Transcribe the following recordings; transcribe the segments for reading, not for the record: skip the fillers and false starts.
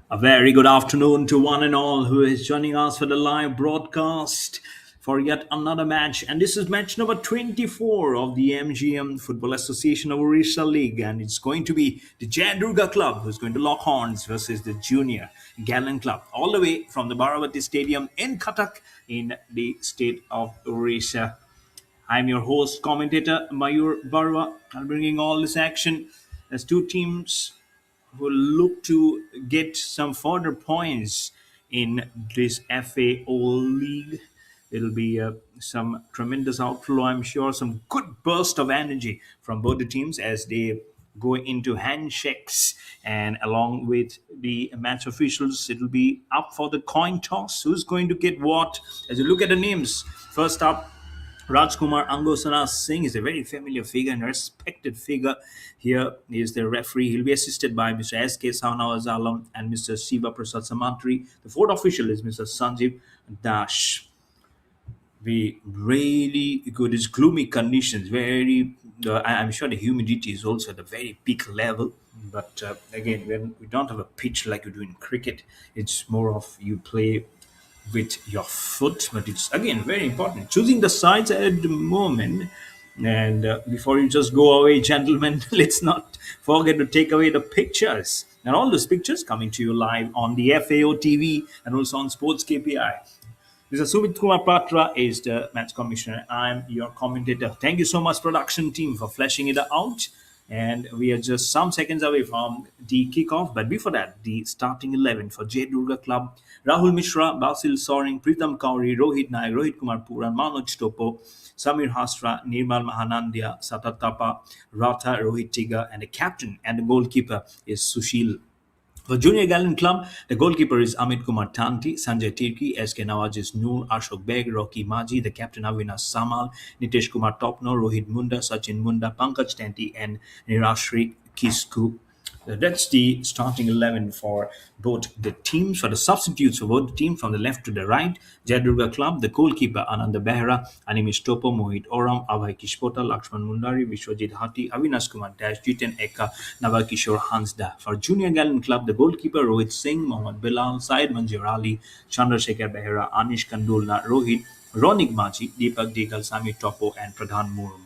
A very good afternoon to one and all who is joining us for the live broadcast for yet another match. And this is match number 24 of the MGM Football Association of Odisha League. And it's going to be the Jay Durga Club who's going to lock horns versus the Junior Gallant Club, all the way from the Barabati Stadium in Cuttack in the state of Odisha. I'm your host, commentator Mayur Barwa. I'm bringing all this action as two teams will look to get some further points in this FAO league. It'll be some tremendous outflow, I'm sure, some good burst of energy from both the teams as they go into handshakes. And along with the match officials, it'll be up for the coin toss. Who's going to get what? As you look at the names, first up, Rajkumar Angosana Singh is a very familiar figure and respected figure. Here he is the referee. He'll be assisted by Mr. S.K. Sahnawazalam and Mr. Siva Prasad Samantri. The fourth official is Mr. Sanjeev Dash. Be really good. It's gloomy conditions. I'm sure the humidity is also at a very peak level. But again, when we don't have a pitch like you do in cricket, it's more of you play with your foot. But it's again very important choosing the sides at the moment. And before you just go away, gentlemen, let's not forget to take away the pictures. And all those pictures coming to you live on the FAO TV and also on Sports KPI. Mr. Sumit Kumar Patra is the match commissioner. I'm your commentator. Thank you so much, production team, for fleshing it out. And we are just some seconds away from the kickoff. But before that, the starting 11 for Jay Durga Club: Rahul Mishra, Basil Soring, Pritam Kauri, Rohit Naik, Rohit Kumar Puran, Manoj Topo, Samir Hasra, Nirmal Mahanandia, Satatapa, Ratha, Rohit Tiga, and the captain and the goalkeeper is Sushil. For Junior Gallant Club, the goalkeeper is Amit Kumar Tanti, Sanjay Tirki, SK Nawaz is Noor, Ashok Beg, Rocky Maji, the captain Avinash Samal, Nitesh Kumar Topno, Rohit Munda, Sachin Munda, Pankaj Tanti, and Nirashri Kisku. That's the starting 11 for both the teams. For the substitutes for both the teams, from the left to the right, Jayadurga Club, the goalkeeper Ananda Behra, Animesh Topo, Mohit Oram, Abhay Kishpota, Lakshman Mundari, Vishwajit Hati, Avinash Kumar Dash, Jiten Eka, Navakishore Hansda. For Junior Gallant Club, the goalkeeper Rohit Singh, Mohammad Bilal, Syed Manjir Ali, Chandrasekhar Behra, Anish Kandulna, Rohit, Ronik Maji, Deepak Degal, Sami Topo, and Pradhan Murmu.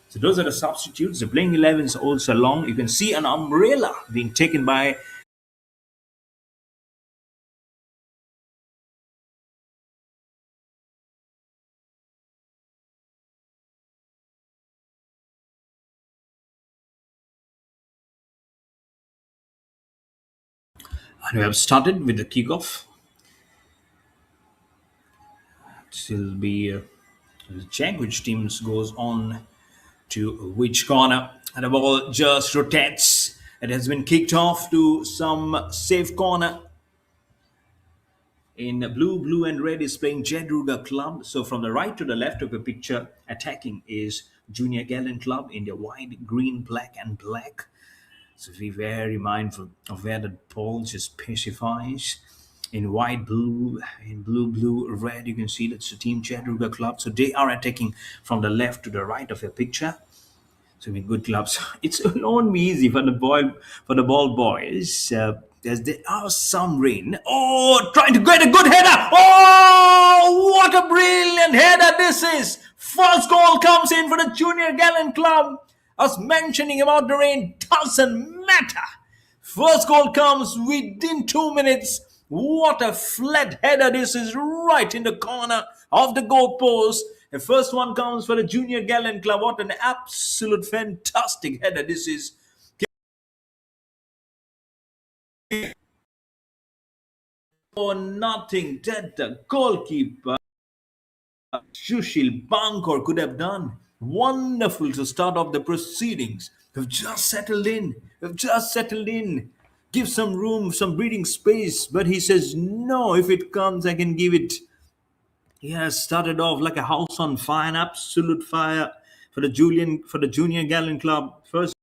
So those are the substitutes. The playing 11s also along. You can see an umbrella being taken by. And we have started with the kickoff. This will be check which teams goes on to which corner. And the ball just rotates. It has been kicked off to some safe corner. In blue and red is playing Jay Durga Club. So from the right to the left of the picture, attacking is Junior Gallant Club in the white, green, black, and black. So be very mindful of where the ball just pacifies. In white, blue, in blue, red, you can see that's the team Chatruga Club. So they are attacking from the left to the right of your picture. So with good clubs, it's not easy for the ball boys. As there are some rain. Oh, trying to get a good header. Oh, what a brilliant header this is! First goal comes in for the Junior Gallant Club. I was mentioning about the rain, doesn't matter. First goal comes within 2 minutes. What a flat header this is, right in the corner of the goalpost. The first one comes for the Junior Gallant Club. What an absolute fantastic header this is. For nothing that the goalkeeper Sushil Bankor could have done. Wonderful to start off the proceedings. We've just settled in. We've just settled in. Give some room, some breathing space. But he says, no, if it comes, I can give it. He has started off like a house on fire, an absolute fire for the Junior Gallant Club. First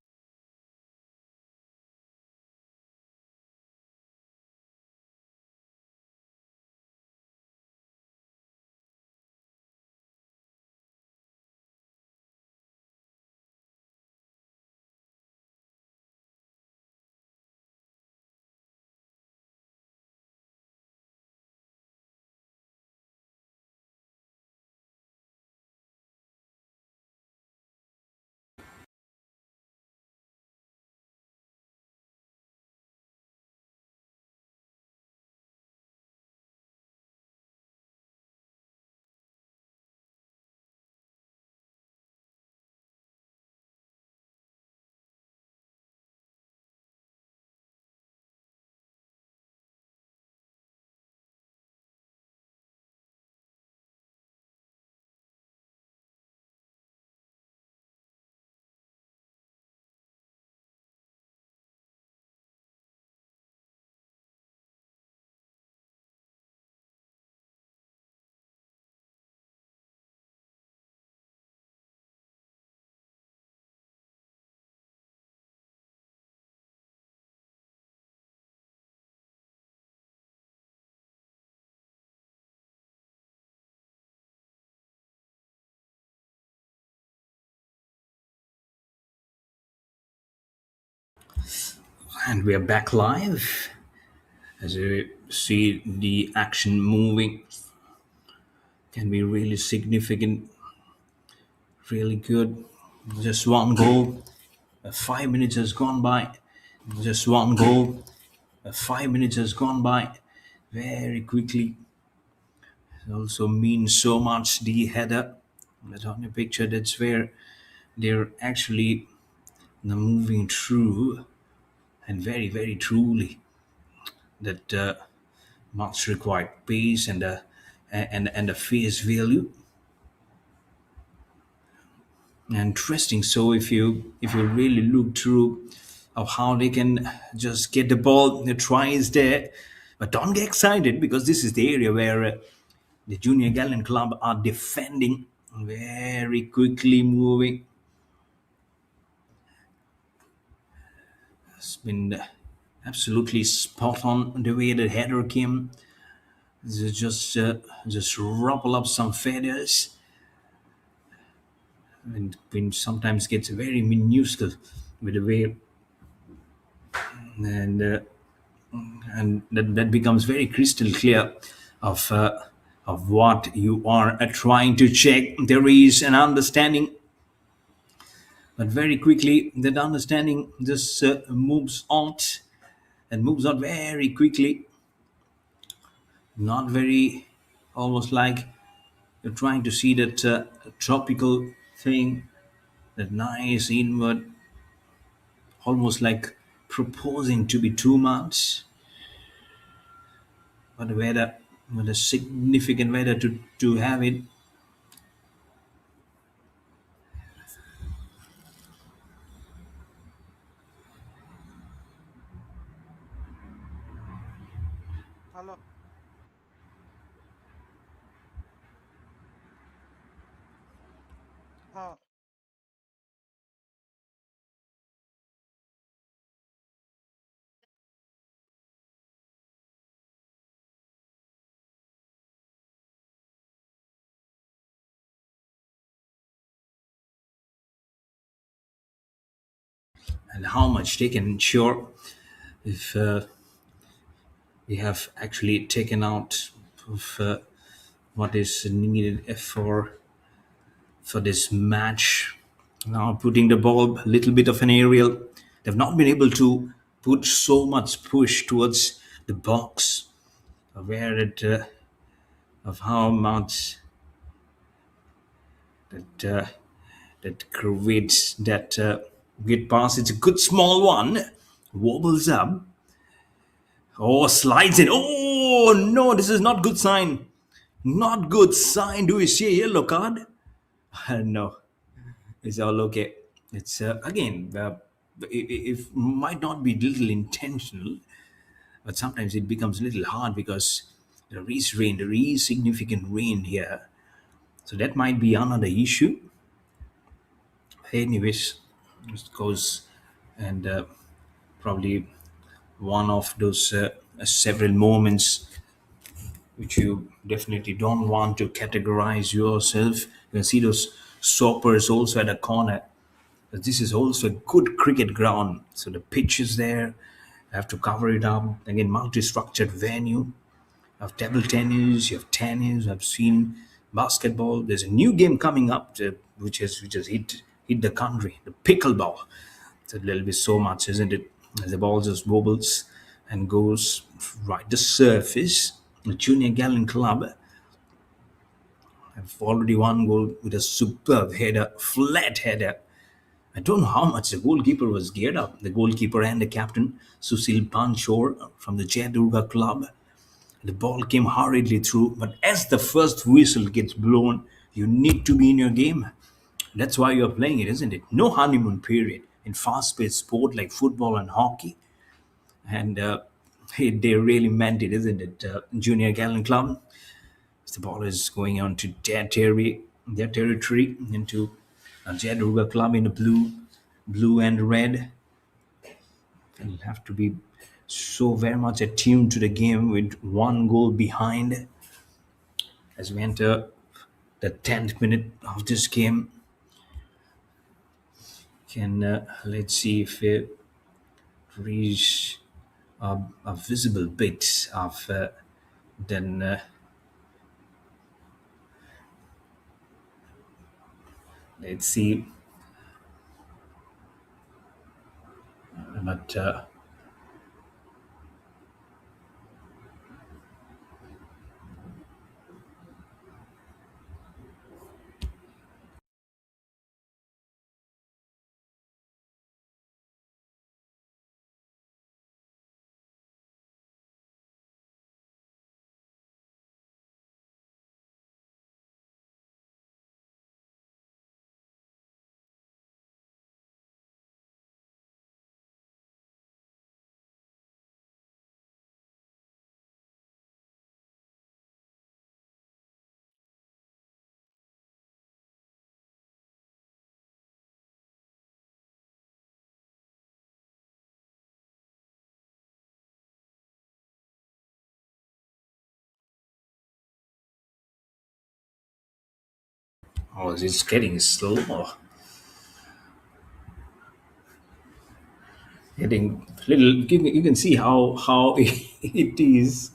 And we are back live as you see the action moving. Can be really significant, really good. Just one goal. 5 minutes has gone by. Just one goal. 5 minutes has gone by very quickly. It also means so much. The header. That's on your picture. That's where they're actually moving through, and very truly that must require pace and a face value. Interesting. So if you really look through of how they can just get the ball, the try is there, but don't get excited because this is the area where the Junior Gallant Club are defending, very quickly moving. It's been absolutely spot on the way the header came. Just ruffle up some feathers and sometimes gets very minuscule with the way and that becomes very crystal clear of uh, of what you are trying to check. There is an understanding, but very quickly that understanding just moves out and moves out very quickly. Not very, almost like you're trying to see that tropical thing, that nice inward, almost like proposing to be too much, but whether with a significant weather to have it. Hello. Uh, And how much they can ensure if we have actually taken out of what is needed for this match. Now putting the ball a little bit of an aerial. They've not been able to put so much push towards the box, aware of how much that that creates that good pass. It's a good small one. Wobbles up. Oh, slides in. Oh no, this is not good sign. Not good sign. Do we see a yellow card? No, it's all okay. It's again, if might not be little intentional, but sometimes it becomes a little hard because there is rain, there is significant rain here. So that might be another issue. Anyways, it goes and probably one of those several moments which you definitely don't want to categorize yourself. You can see those soppers also at a corner. But this is also a good cricket ground. So the pitch is there. You have to cover it up. Again, multi-structured venue. You have table tennis, you have tennis. I've seen basketball. There's a new game coming up which has hit the country. The pickleball. So there'll be so much, isn't it? The ball just wobbles and goes right the surface. The Junior Gallant Club have already one goal with a superb header, flat header. I don't know how much the goalkeeper was geared up. The goalkeeper and the captain, Susil Panchor from the Jay Durga Club. The ball came hurriedly through, but as the first whistle gets blown, you need to be in your game. That's why you're playing it, isn't it? No honeymoon period in fast-paced sport like football and hockey. And they really meant it, isn't it? Junior Gallant Club. The ball is going on to their territory into a Jay Durga Club in the blue and red. They'll have to be so very much attuned to the game with one goal behind as we enter the 10th minute of this game. Can let's see if it reach a visible bit of then let's see. But oh, it's getting slow. Getting little. You can see how it is.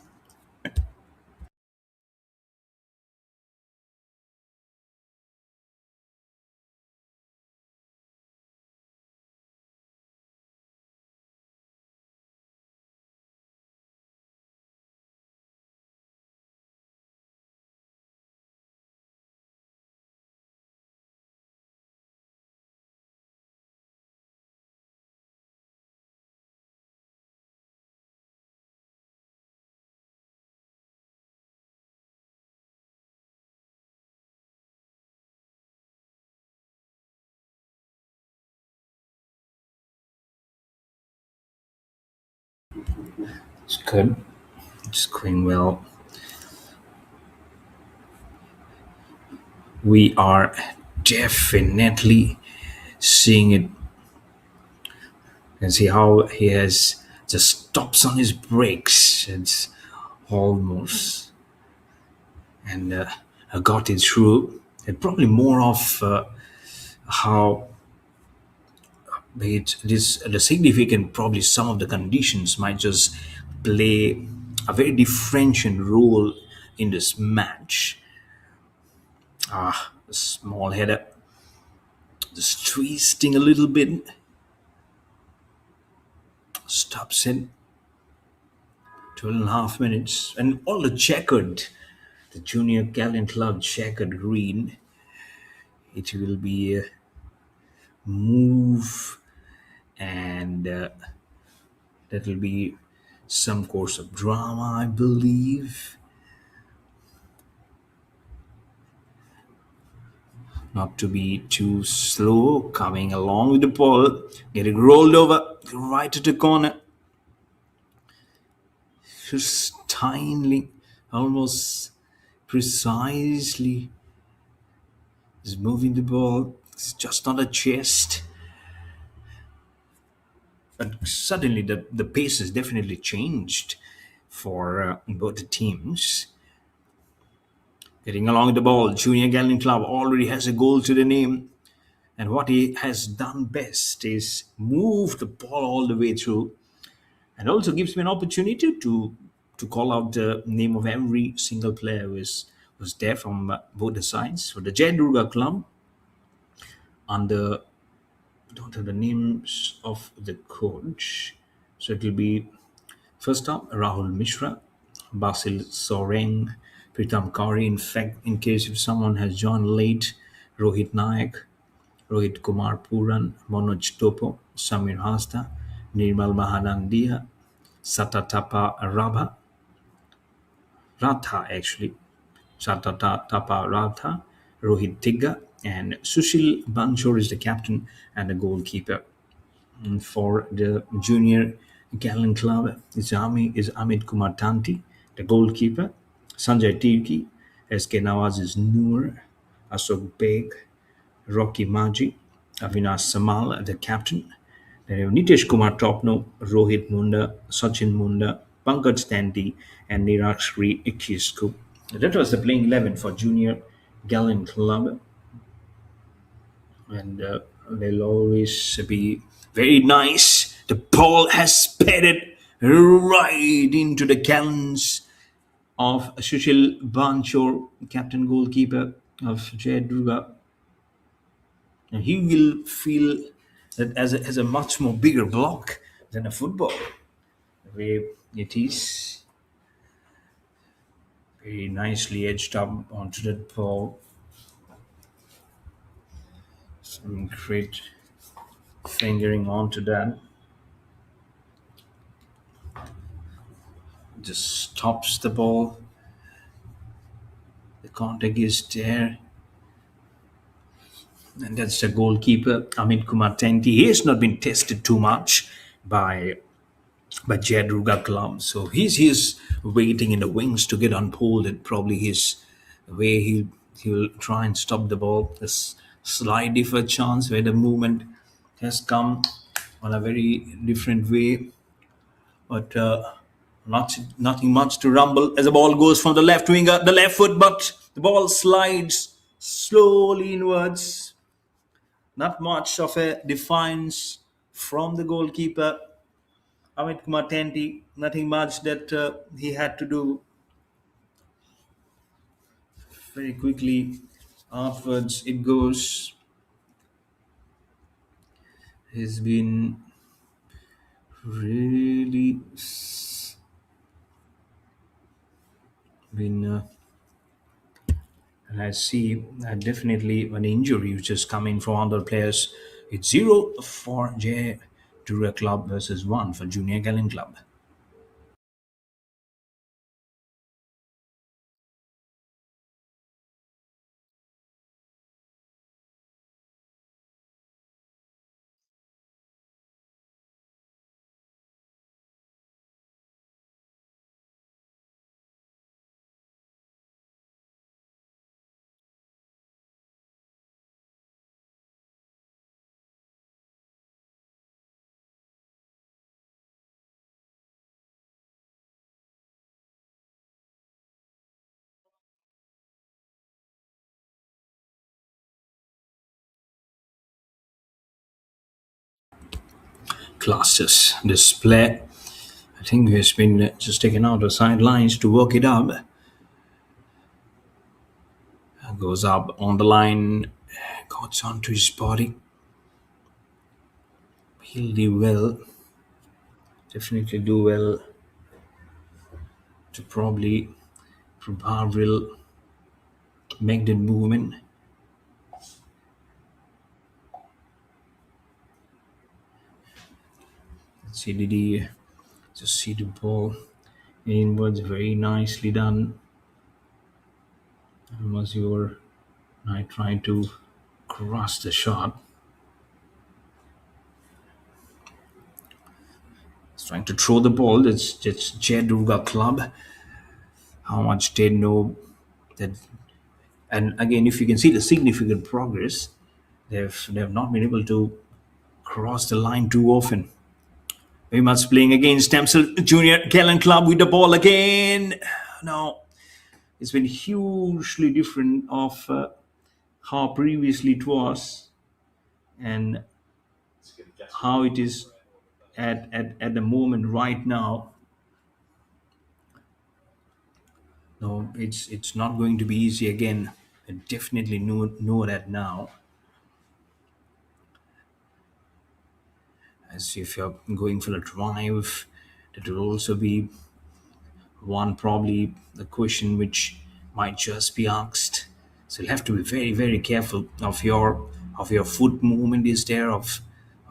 It's good. It's going well. We are definitely seeing it. You can see how he has just stops on his brakes. It's almost and got it through. And probably more of how it is the significant. Probably some of the conditions might just play a very differential role in this match. Small header, just twisting a little bit, stops in 12.5 minutes, and all the checkered, the Junior Gallant Club checkered green. It will be a move, and that will be some course of drama, I believe. Not to be too slow, coming along with the ball, getting rolled over right at the corner. Just tiny, almost precisely is moving the ball. It's just on the chest. But suddenly the pace has definitely changed for both the teams. Getting along the ball, Junior Gallant Club already has a goal to the name. And what he has done best is move the ball all the way through, and also gives me an opportunity to call out the name of every single player who was there from both the sides. For the Jay Durga Club, under I don't have the names of the coach, so it will be first up Rahul Mishra, Basil Soreng, Pritam Kauri. In fact, in case if someone has joined late, Rohit Nayak, Rohit Kumar Puran, Manoj Topo, Samir Hasta, Nirmal Mahadandia, Satatapa Ratha actually, Satatapa Ratha, Rohit Tigga, and Sushil Banchor is the captain and the goalkeeper. And for the Junior Gallant Club, is Amit Kumar Tanti, the goalkeeper. Sanjay Tirki, SK Nawaz is Noor, Ashok Beg, Rocky Maji, Avinash Samal, the captain. Then you have Nitish Kumar Topno, Rohit Munda, Sachin Munda, Pankaj Tanti, and Nirakshri Ikisku. That was the playing 11 for Junior Gallant Club, and they'll always be very nice The ball has sped right into the cannons of Sushil Banchor, captain goalkeeper of Jay Durga. And he will feel that as a much more bigger block than a football. The way it is very nicely edged up onto that ball. Some great fingering onto that. Just stops the ball. The contact is there. And that's the goalkeeper, Amit Kumar Tenti. He has not been tested too much by Jay Durga Club. So he's waiting in the wings to get unfolded. Probably his way he'll try and stop the ball. There's slightly for a chance where the movement has come on a very different way. But nothing much to rumble as the ball goes from the left winger, the left foot, but the ball slides slowly inwards. Not much of a defiance from the goalkeeper, Amit Kumar Tenti. Nothing much that he had to do. Very quickly outwards it goes. He's been really been and I see definitely an injury which is coming from other players. It's 0 for Jay Durga Club versus 1 for Jr Gallant Club. Classes display. I think he has been just taken out of sidelines to work it up. Goes up on the line, goes onto his body. He'll do well, definitely do well to probably will make that movement. Let's see, did he just see the ball inwards? Very nicely done. Was your knight trying to cross the shot? He's trying to throw the ball. That's Jay Durga Club. How much they know that, and again, if you can see the significant progress, they've not been able to cross the line too often. Very much playing against Stamsel Jr Gallant Club with the ball again. Now it's been hugely different of how previously it was and how it is at the moment right now. No, it's not going to be easy again. I definitely know that now. As if you're going for a drive, that will also be one probably the question which might just be asked. So you'll have to be very very careful of your foot movement is there of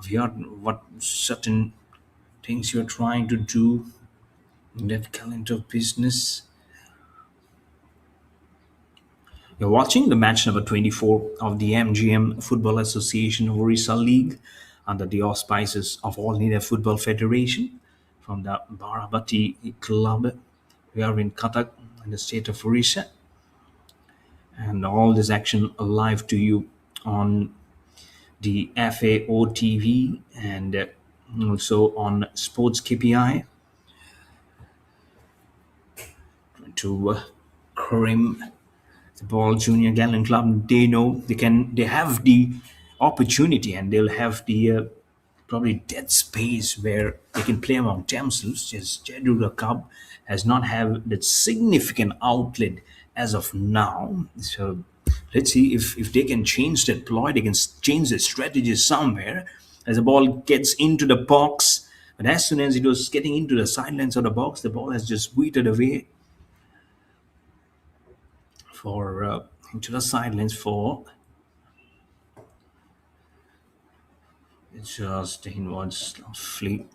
your what certain things you're trying to do in that calendar of business. You're watching the match number 24 of the MGM Football Association of Orissa League under the auspices of All India Football Federation from the Barabati Club. We are in Cuttack in the state of Odisha, and all this action live to you on the FAO TV and also on SportsKPI to Karim the ball. Junior Gallant Club, they know they have the opportunity and they'll have the probably dead space where they can play among themselves. Just Jay Durga Club has not have that significant outlet as of now. So let's see if they can change that ploy, they can change the strategy somewhere as the ball gets into the box. But as soon as it was getting into the sidelines of the box, the ball has just weeded away for into the sidelines for just inwards fleet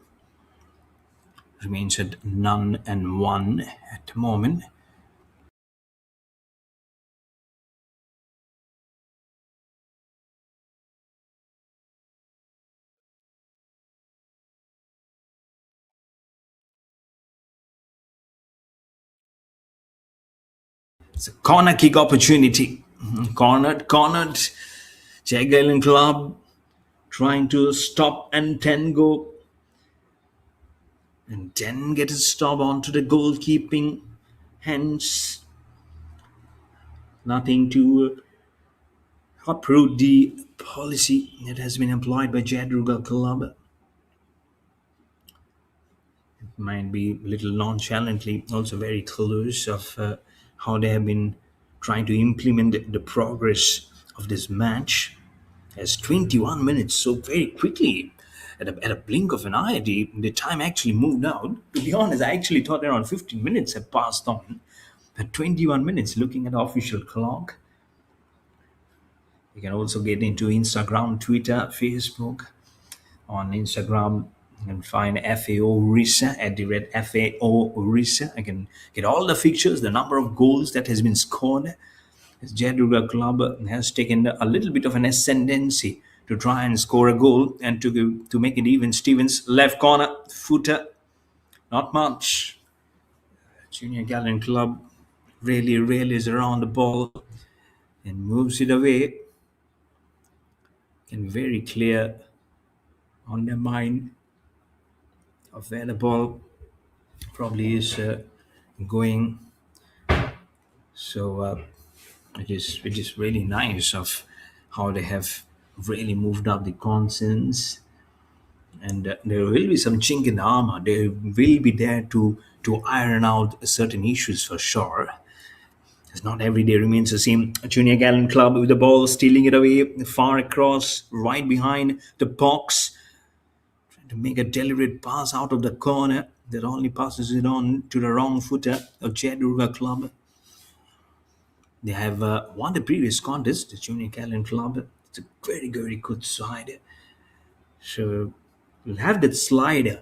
remains at none and one at the moment. It's a corner kick opportunity. Cornered. Jay Gallant Club trying to stop and then go and then get a stop onto the goalkeeping. Hence, nothing to uproot the policy that has been employed by Jay Durga Club. Might be a little nonchalantly also very close of how they have been trying to implement the progress of this match as 21 minutes so very quickly at a blink of an eye the time actually moved out. To be honest, I actually thought around 15 minutes had passed on, but 21 minutes looking at the official clock. You can also get into Instagram, Twitter, Facebook. On Instagram, you can find FAO Orissa at the red FAO Orissa. I can get all the fixtures, the number of goals that has been scored. As Jay Durga Club has taken a little bit of an ascendancy to try and score a goal and to make it even. Stevens left corner footer, not much. Junior Gallant Club really is around the ball and moves it away and very clear on their mind of where the ball probably is going. So it is really nice of how they have really moved up the concerns, and there will be some chink in the armor. They will be there to iron out certain issues for sure. It's not every day remains the same. Junior Gallant Club with the ball, stealing it away far across, right behind the box, to make a deliberate pass out of the corner that only passes it on to the wrong footer of Jay Durga Club. They have won the previous contest, the Junior Gallant Club. It's a very good side. So we'll have that slide.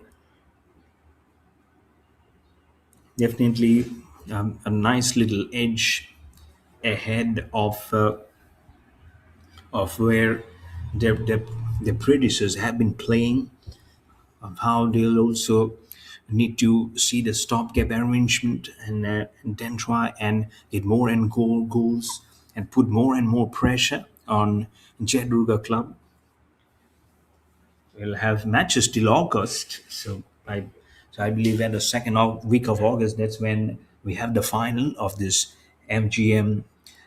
Definitely a nice little edge ahead of where their predecessors have been playing, of how they'll also need to see the stopgap arrangement and then try and get more and goals and put more and more pressure on Jay Durga Club. We'll have matches till August. So I believe in the second week of August, that's when we have the final of this MGM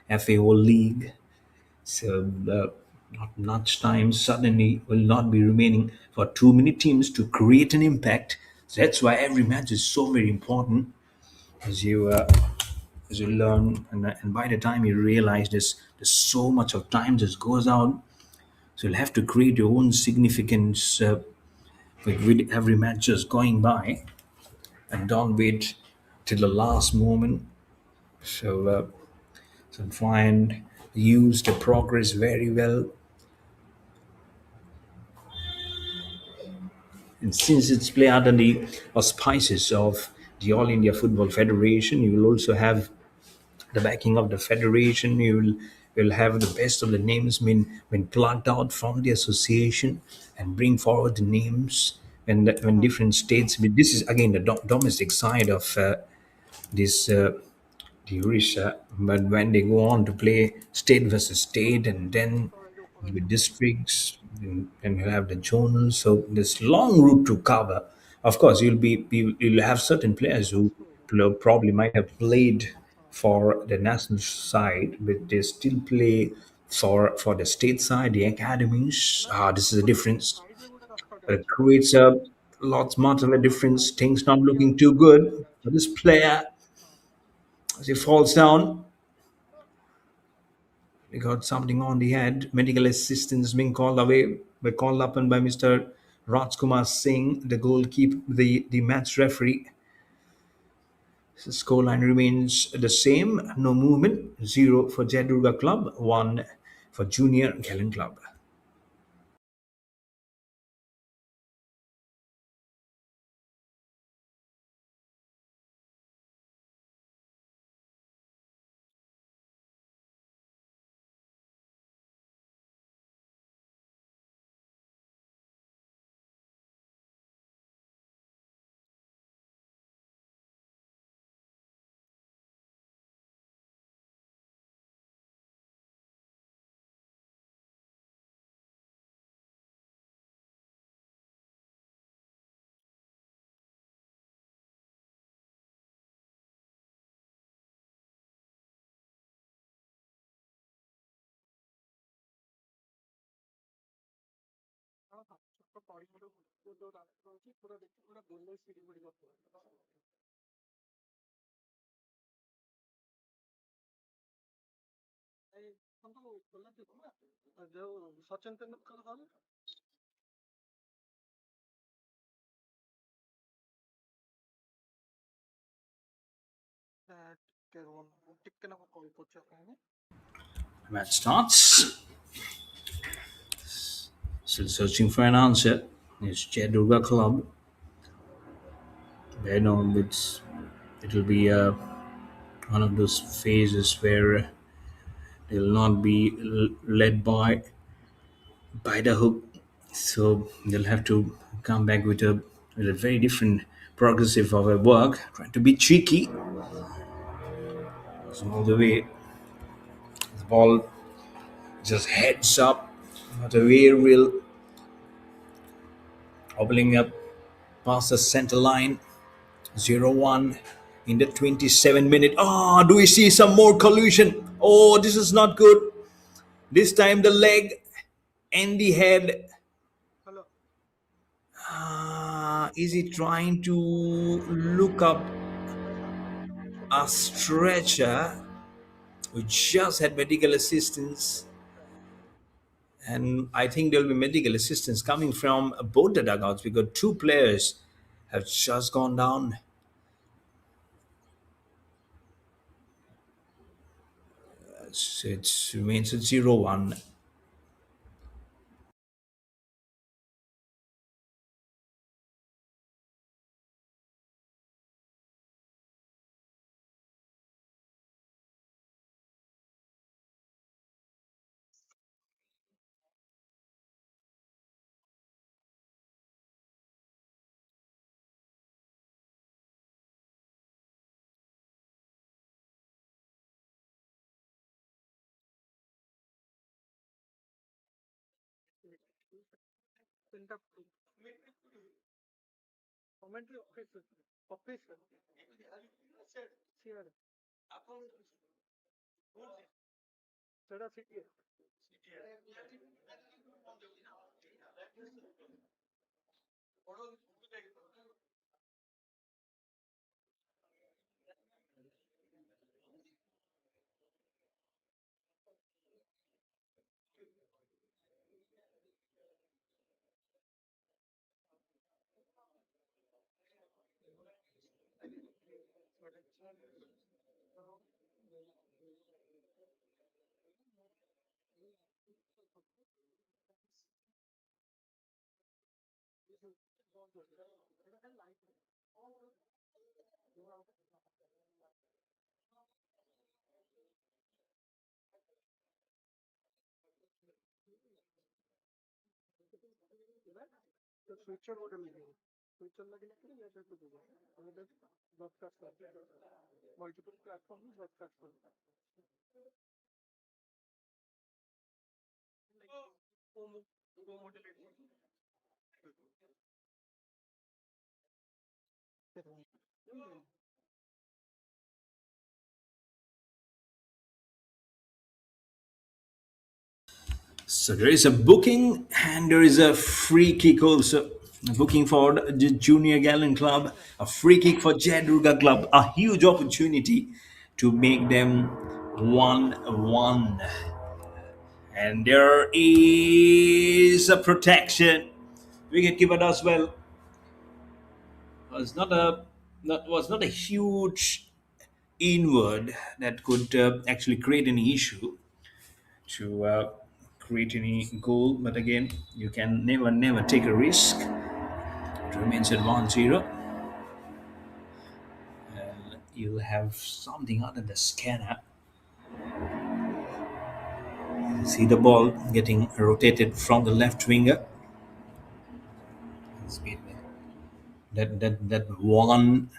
FAO League. So not much time suddenly will not be remaining for too many teams to create an impact. So that's why every match is so very important, as you learn, and by the time you realize there's so much of time just goes out. So you'll have to create your own significance with every match just going by, and don't wait till the last moment. So, so try and use the progress very well. And since it's played under the auspices of the All India Football Federation, you will also have the backing of the federation. You will have the best of the names been plucked out from the association and bring forward the names when different states. But this is again the domestic side of this the Odisha. But when they go on to play state versus state, and then with districts, and you have the zonal. So this long route to cover. Of course, you'll have certain players who probably might have played for the national side, but they still play for the state side, the academies. This is a difference. It creates a lot smarter of a difference. Things not looking too good for this player as he falls down. He got something on the head. Medical assistance being called away, were called upon by Mr. Rajkumar Singh, the goalkeeper, the match referee. The scoreline remains the same, no movement. 0 for Jay Durga Club, 1 for Junior Gallant Club. Match starts. Still searching for an answer. It's Jay Durga Club. They know it will be one of those phases where they'll not be led by the hook. So they'll have to come back with a very different progressive of a work, trying to be cheeky. So all the way, the ball just heads up, not a real hobbling up past the center line. 0-1 in the 27 minute. Ah, do we see some more collusion? Oh, this is not good. This time the leg and the head. Is he trying to look up a stretcher? We just had medical assistance, and I think there will be medical assistance coming from both the dugouts because two players have just gone down. It remains at 0-1. So there is a booking and there is a free kick also. booking for the Junior Gallant Club, a free kick for Jay Durga Club, a huge opportunity to make them 1-1. And there is a protection. Wicketkeeper does well. Was not a was not a huge inward that could actually create any issue to create any goal. But again, you can never take a risk. It remains at 1-0. You'll have something other than the scanner. See the ball getting rotated from the left winger. Speed. That one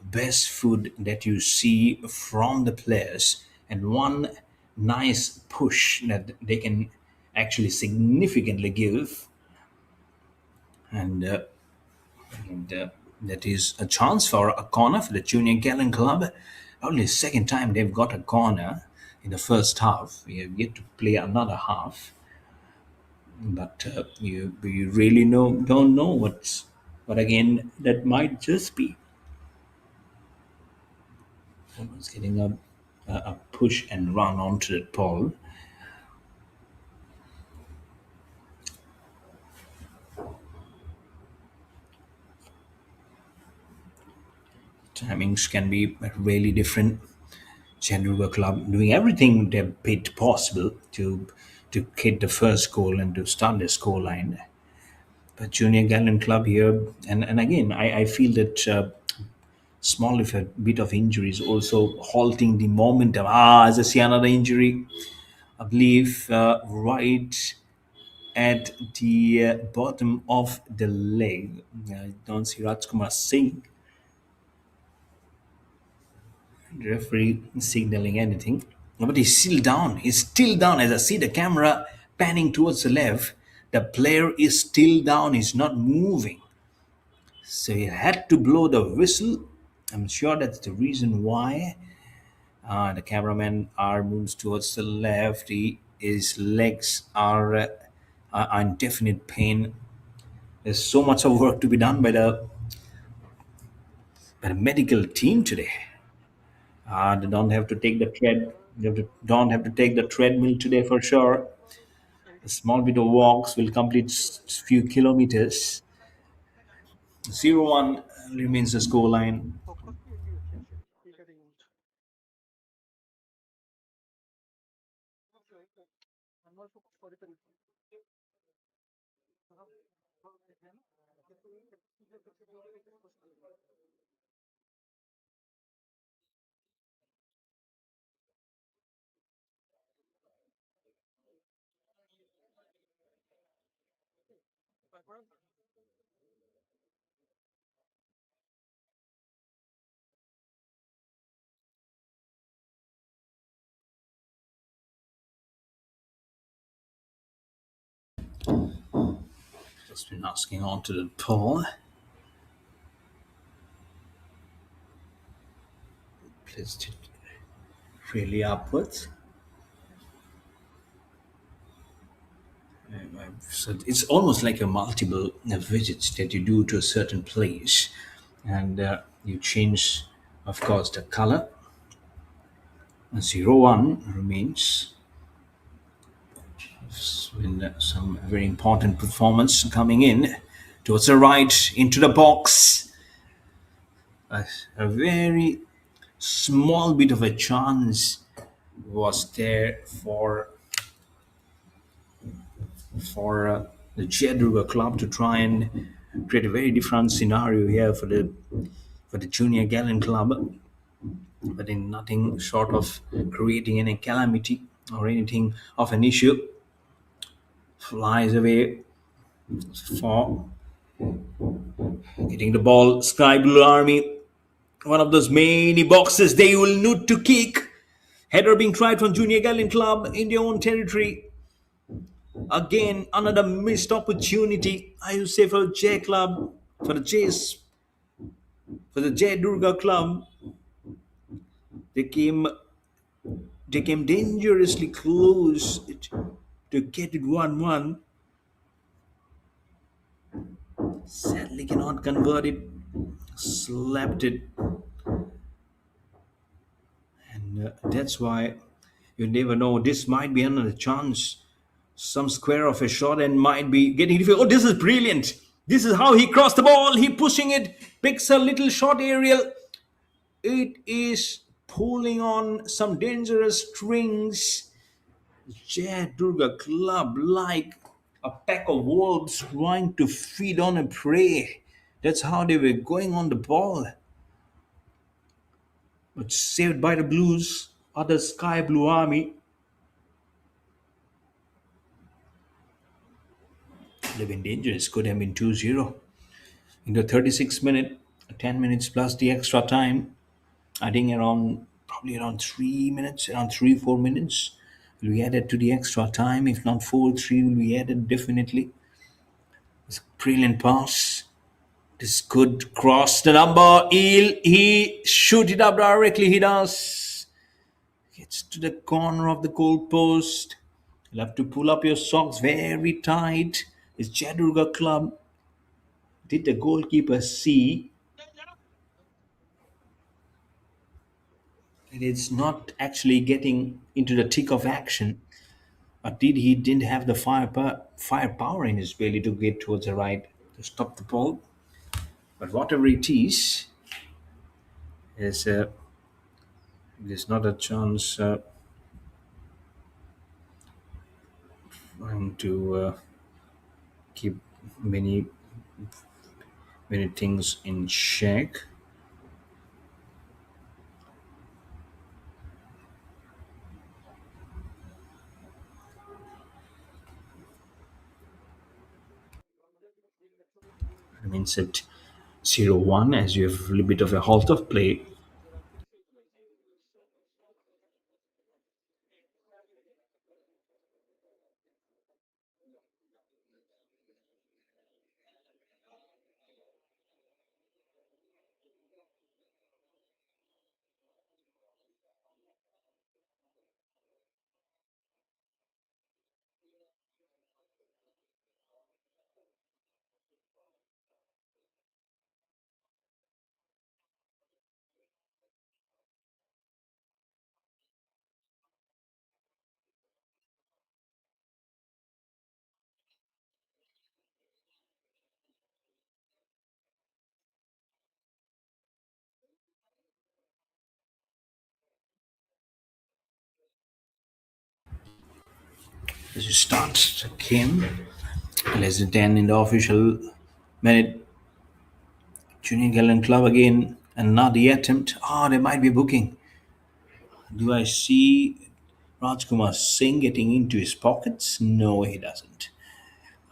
best food that you see from the players, and one nice push that they can actually significantly give, and, uh, and that is a chance for a corner for the Junior Gallant Club. Only second time they've got a corner in the first half. We have yet to play another half, but you really don't know what's. But again, that might just be someone's getting a push and run onto the ball. Timings can be really different. Jay Durga Club doing everything they bit possible to hit the first goal and to start the score line. But Junior Gallant Club here, and again, I feel that small if a bit of injury is also halting the momentum. As I see another injury, I believe right at the bottom of the leg. I don't see Rajkumar Singh, the referee signaling anything. But he's still down. He's still down. As I see the camera panning towards the left, the player is still down. He's not moving. So he had to blow the whistle. I'm sure that's the reason why. The cameraman are moves towards the left. His legs are in definite pain. There's so much of work to be done by the medical team today. They don't have to take the don't have to take the treadmill today for sure. A small bit of walks will complete few kilometers. 0-1 remains the score line. Just been asking on to the pole. Placed it really upwards. So it's almost like a multiple visits that you do to a certain place, and you change, of course, the color. 0-1 remains. Been some very important performance coming in towards the right into the box. A very small bit of a chance was there for the Jay Durga Club to try and create a very different scenario here for the Junior Gallant Club, but in nothing short of creating any calamity or anything of an issue. Flies away for getting the ball. Sky Blue Army, one of those many boxes they will need to kick. Header being tried from Junior Gallant Club in their own territory. Again, another missed opportunity. I would say for J Club, for the Jays, for the Jay Durga Club, they came they came dangerously close to get it 1-1. Sadly cannot convert it. Slapped it. And that's why you never know. This might be another chance. Some square of a shot and might be getting difficult. Oh, this is brilliant. This is how he crossed the ball. He pushing it, picks a little short aerial. It is pulling on some dangerous strings. Jay Durga Club like a pack of wolves trying to feed on a prey. That's how they were going on the ball. But saved by the Blues, other Sky Blue Army. Could have been dangerous. Could have been 2-0. In the 36th minute, 10 minutes plus the extra time. I think around probably around 3 minutes, around 3 4 minutes will be added to the extra time. If not 4-3 will be added definitely. It's a brilliant pass. This could cross the number. He shoot it up directly. He does. Gets to the corner of the goal post. You'll have to pull up your socks very tight. It's Jay Durga Club. Did the goalkeeper see that it's not actually getting into the thick of action? But didn't have the firepower in his belly to get towards the right to stop the ball. But whatever is there's not a chance trying to keep many many things in check. I mean, set 0-1 as you have a little bit of a halt of play. As you start again, less than 10 in the official minute. Junior Gallant Club again, another attempt. Ah, there might be a booking. Do I see Rajkumar Singh getting into his pockets? No, he doesn't.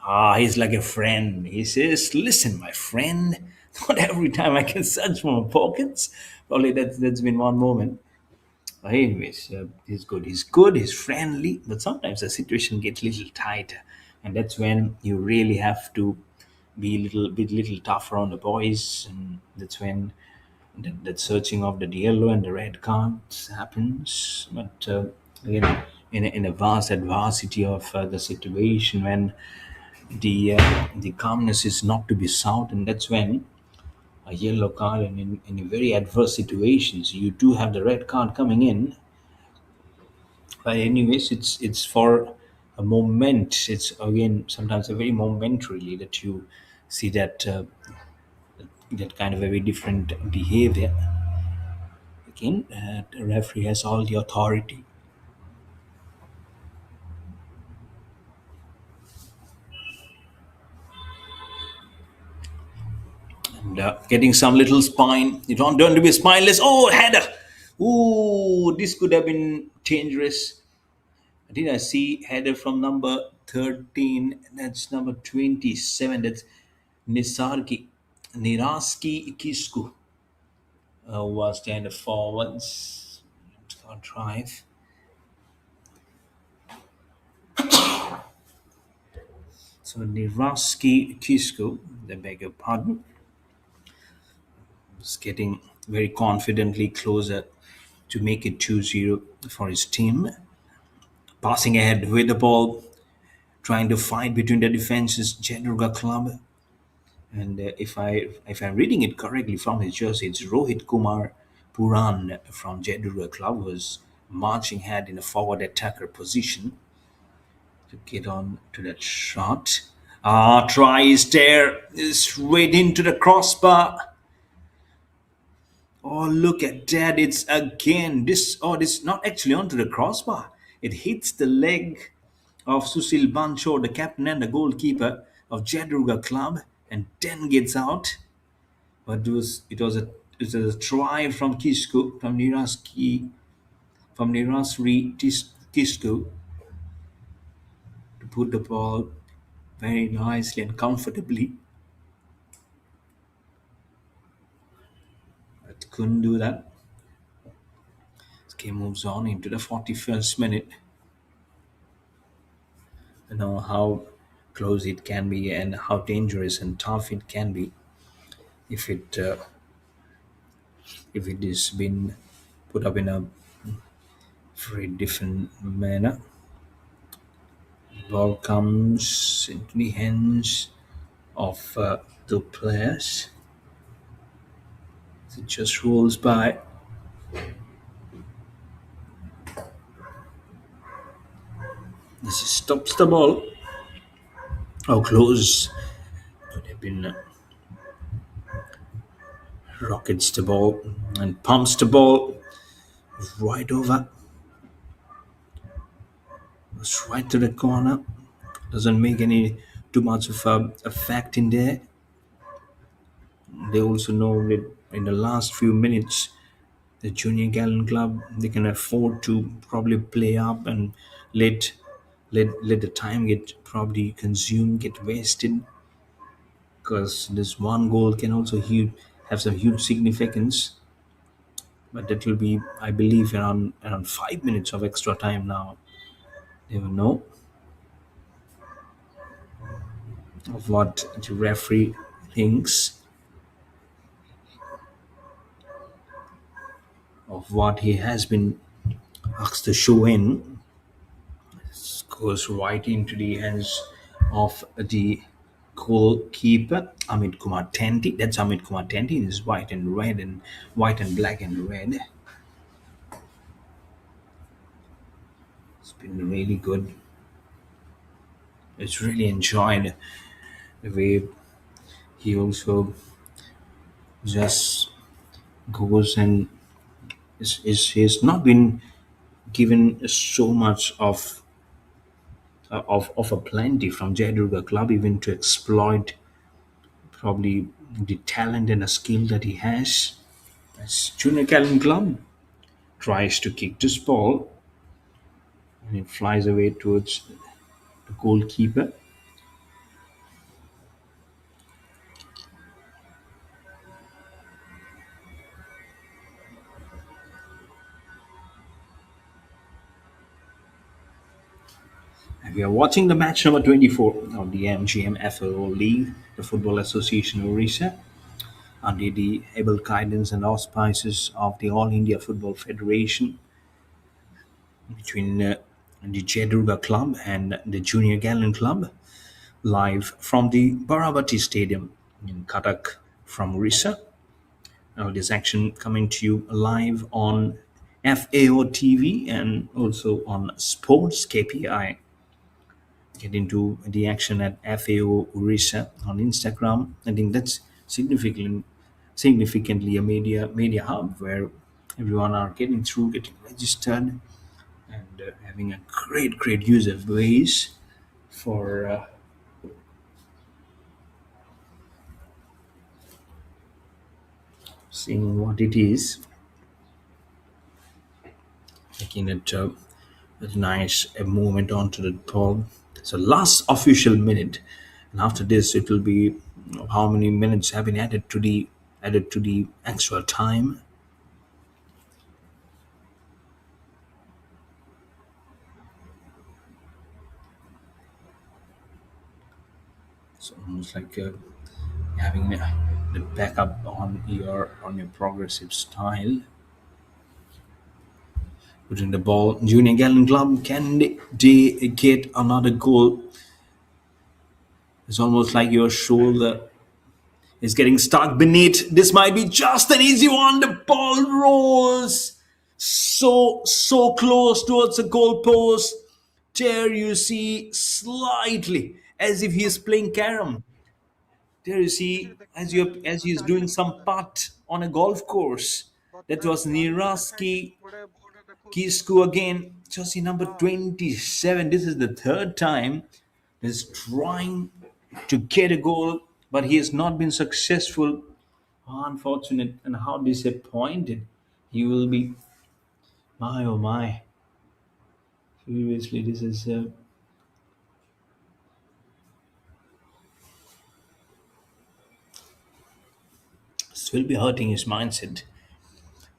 Ah, he's like a friend. He says, "Listen, my friend, not every time I can search for my pockets." Probably that's been one moment. Anyways, he's good. He's good. He's friendly, but sometimes the situation gets a little tighter, and that's when you really have to be a little tougher on the boys, and that's when that searching of the yellow and the red cards happens. But again, in a vast adversity of the situation, when the calmness is not to be sought, and that's when a yellow card, and in very adverse situations, you do have the red card coming in. But anyways, it's for a moment. It's again sometimes a very momentarily that you see that kind of a very different behavior. Again, the referee has all the authority, and getting some little spine. You don't want to be spineless. Oh, header! Ooh, this could have been dangerous. Did I see header from number 13? That's number 27. That's Nisarki. Niraski Kisku was there in the forwards. Drive. So Niraski Kisku, I beg your pardon, was getting very confidently closer to make it 2-0 for his team. Passing ahead with the ball, trying to fight between the defenses, Jay Durga Club. And if I'm reading it correctly from his jersey, it's Rohit Kumar Puran from Jay Durga Club was marching ahead in a forward attacker position to get on to that shot. Try is there, straight into the crossbar. Oh, look at that! It's again this. Oh, this not actually onto the crossbar. It hits the leg of Susil Bancho, the captain and the goalkeeper of Jay Durga Club, and then gets out. But it was a try from Kisku from Nirasri Kisku to put the ball very nicely and comfortably, but couldn't do that. This game moves on into the 41st minute. You know how close it can be and how dangerous and tough it can be if it is been put up in a very different manner. Ball comes into the hands of the players. It just rolls by. This stops the ball. How close could have been rockets the ball and pumps the ball right over. Goes right to the corner. Doesn't make any too much of a effect in there. They also know that in the last few minutes, the Junior Gallant Club they can afford to probably play up and let let the time get probably consumed, get wasted, because this one goal can also have some huge significance. But that will be, I believe, around 5 minutes of extra time now. Never know of what the referee thinks, of what he has been asked to show in. This goes right into the hands of the goalkeeper Amit Kumar Tenti. That's Amit Kumar Tenti. It's white and red and white and black and red. It's been really good. It's really enjoyed the way he also just goes and he's not been given so much of a plenty from Jay Durga Club even to exploit probably the talent and the skill that he has. As Junior Gallant Club tries to kick this ball and it flies away towards the goalkeeper. And we are watching the match number 24 of the MGM-FAO League, the Football Association of Odisha, under the able guidance and auspices of the All India Football Federation between the Jay Durga Club and the Junior Gallant Club, live from the Barabati Stadium in Cuttack from Odisha. Now, this action coming to you live on FAO TV and also on SportsKPI. Get into the action at FAO Odisha on Instagram. I think that's significantly a media hub where everyone are getting through, getting registered, and having a great use of ways for seeing what it is, making it a nice movement onto the ball. So last official minute, and after this it will be how many minutes have been added to the extra time. It's almost like having the backup on your progressive style. Putting the ball, Junior Gallant Club, can they get another goal? It's almost like your shoulder is getting stuck beneath. This might be just an easy one. The ball rolls so close towards the goalpost. There you see slightly as if he is playing carom. There you see as he is doing some putt on a golf course. That was Niraski Kisku again. Chelsea number 27. This is the third time he's trying to get a goal, but he has not been successful. How unfortunate and how disappointed he will be. My oh my. Seriously, this will be hurting his mindset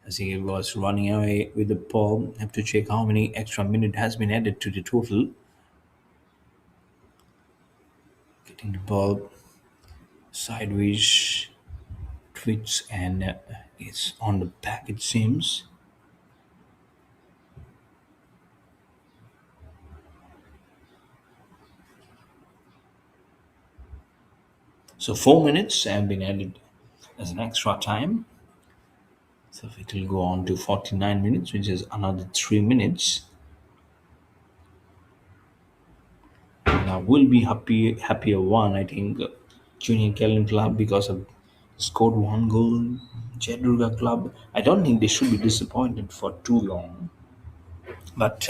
as he was running away with the ball. Have to check how many extra minute has been added to the total. Getting the ball sideways, twitch, and it's on the back. It seems. So 4 minutes have been added as an extra time. So it will go on to 49 minutes, which is another 3 minutes. And I will be happier one, I think, Junior Gallant Club because of scored one goal. Jay Durga Club, I don't think they should be disappointed for too long. But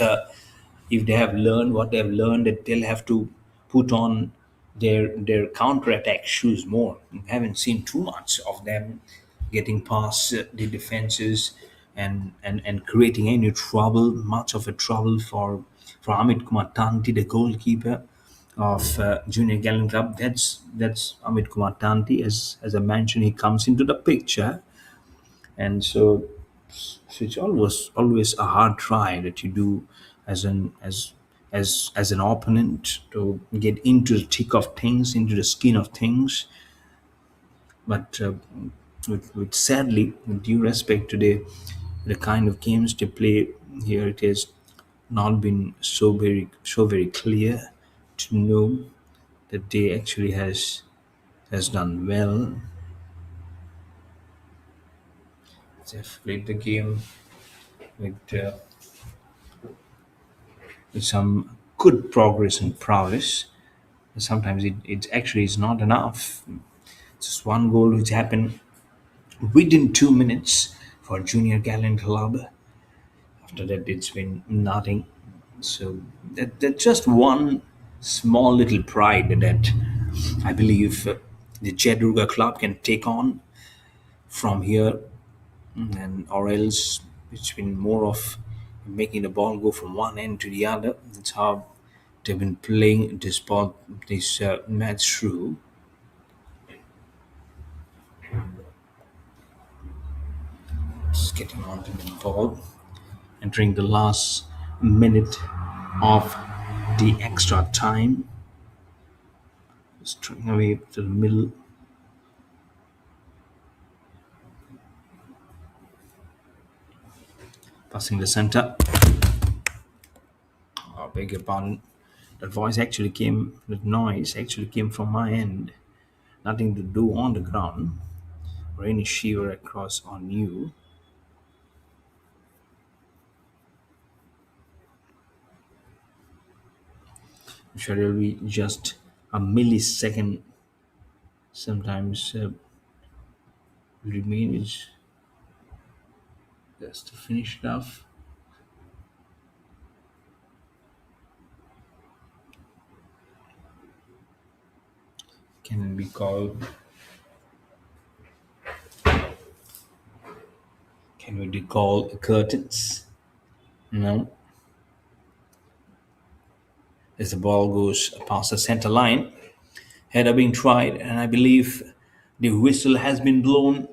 if they have learned what they have learned, that they'll have to put on their counter attack shoes more. I haven't seen too much of them getting past the defenses and creating any trouble, much of a trouble for Amit Kumar Tanti, the goalkeeper of Junior Gallant Club. That's Amit Kumar Tanti. As I mentioned, he comes into the picture, and so it's always a hard try that you do as an opponent to get into the thick of things, into the skin of things. But with sadly, with due respect to the kind of games they play here, it has not been so very clear to know that they actually has done well. They've played the game with some good progress and prowess. Sometimes it actually is not enough. Just one goal which happened within 2 minutes for Junior Gallant Club. After that, it's been nothing. So that's just one small little pride that I believe the Jay Durga Club can take on from here, and or else it's been more of making the ball go from one end to the other. That's how they've been playing this match through. Just getting onto the ball, entering the last minute of the extra time. Straight away to the middle. Passing the center. I beg your pardon. That noise actually came from my end. Nothing to do on the ground or any shiver across on you. I'm sure it'll be just a millisecond sometimes remain is just to finish it off. Can be called can we recall curtains? No. As the ball goes past the center line, header being tried, and I believe the whistle has been blown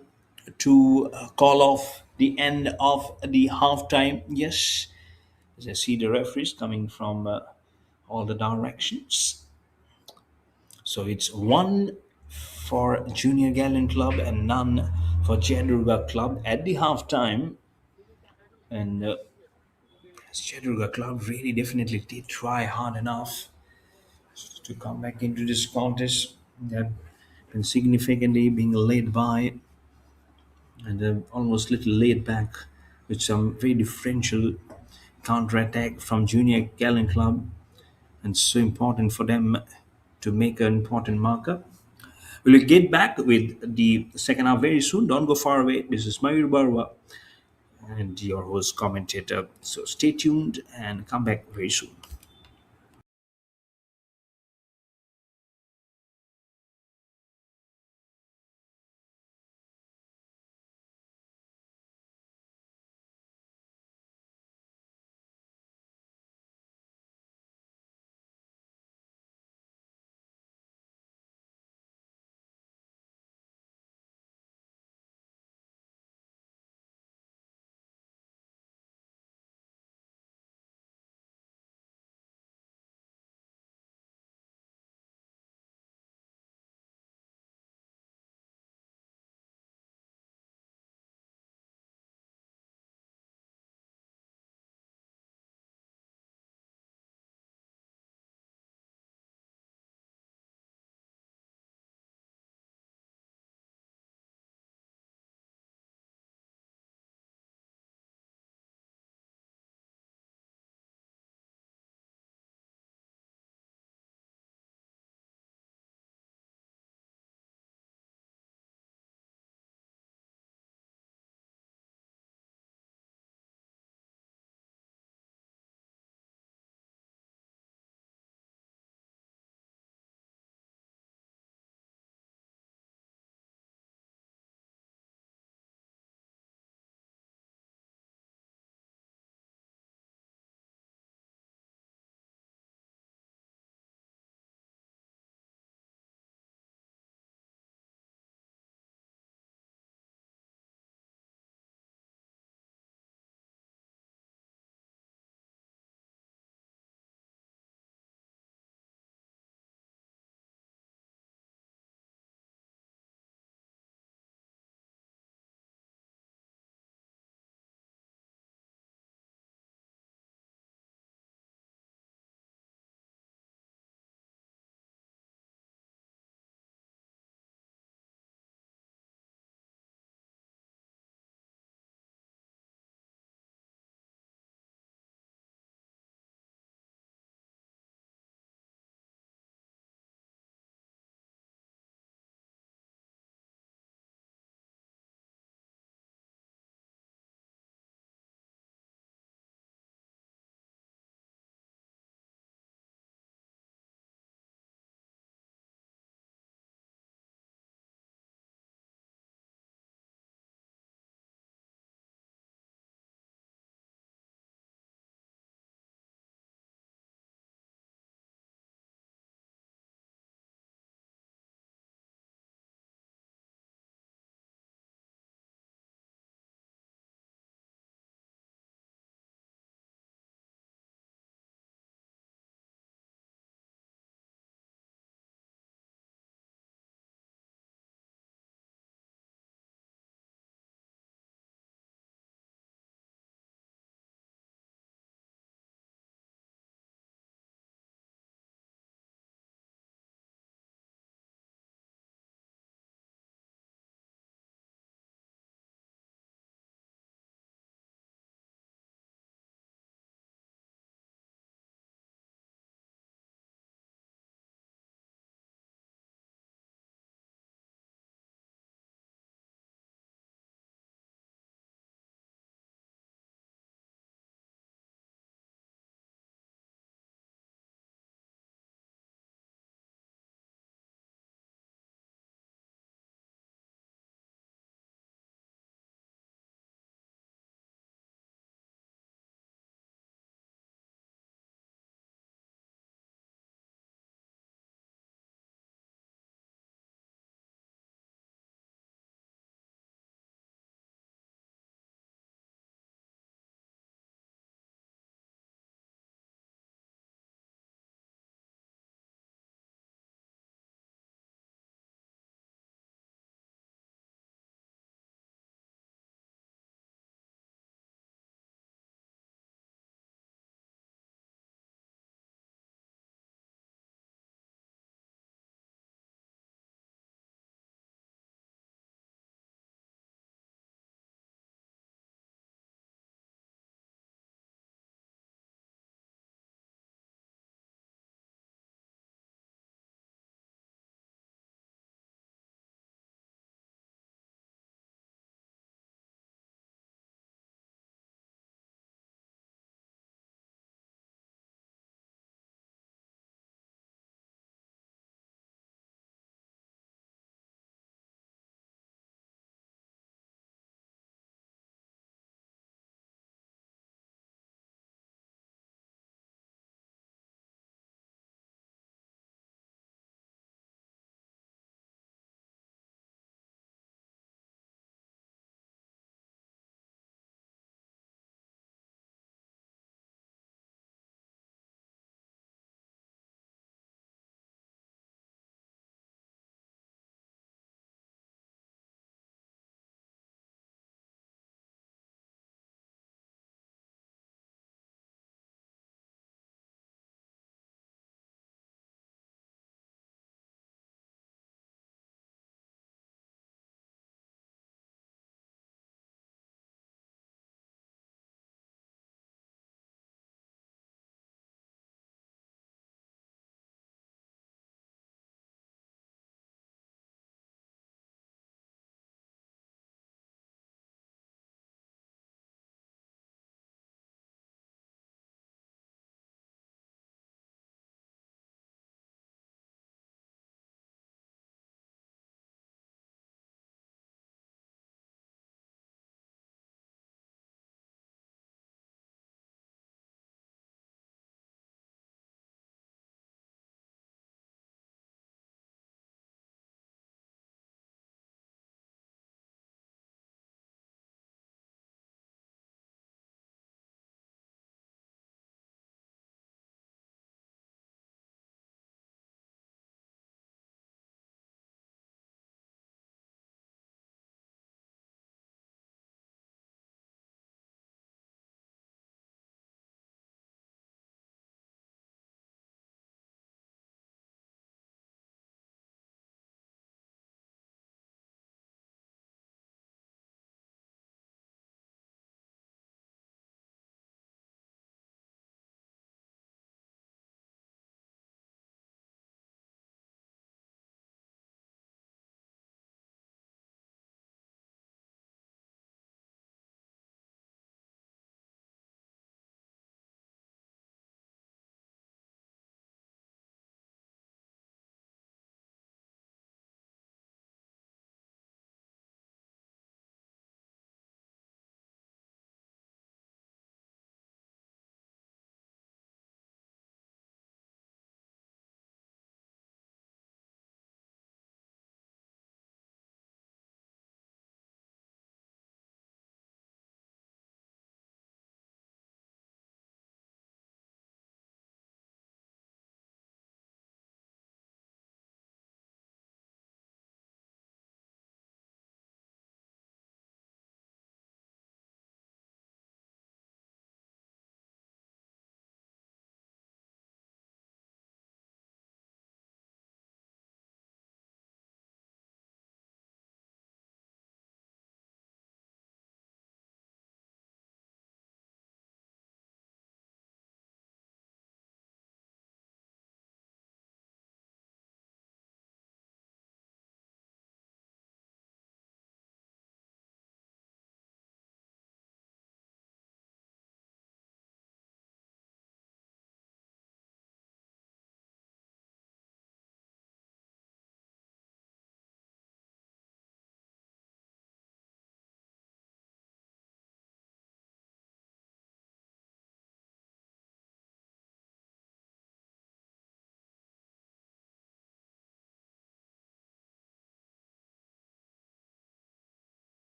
to call off the end of the halftime. Yes, as I see the referees coming from all the directions. So it's one for Junior Gallant Club and none for Jay Durga Club at the halftime. And Jay Durga Club really definitely did try hard enough to come back into this contest. They and significantly being led by and almost little laid back with some very differential counter-attack from Junior Gallant Club, and so important for them to make an important marker. We'll get back with the second half very soon. Don't go far away. This is Mayur Barwa and your host commentator. So stay tuned and come back very soon.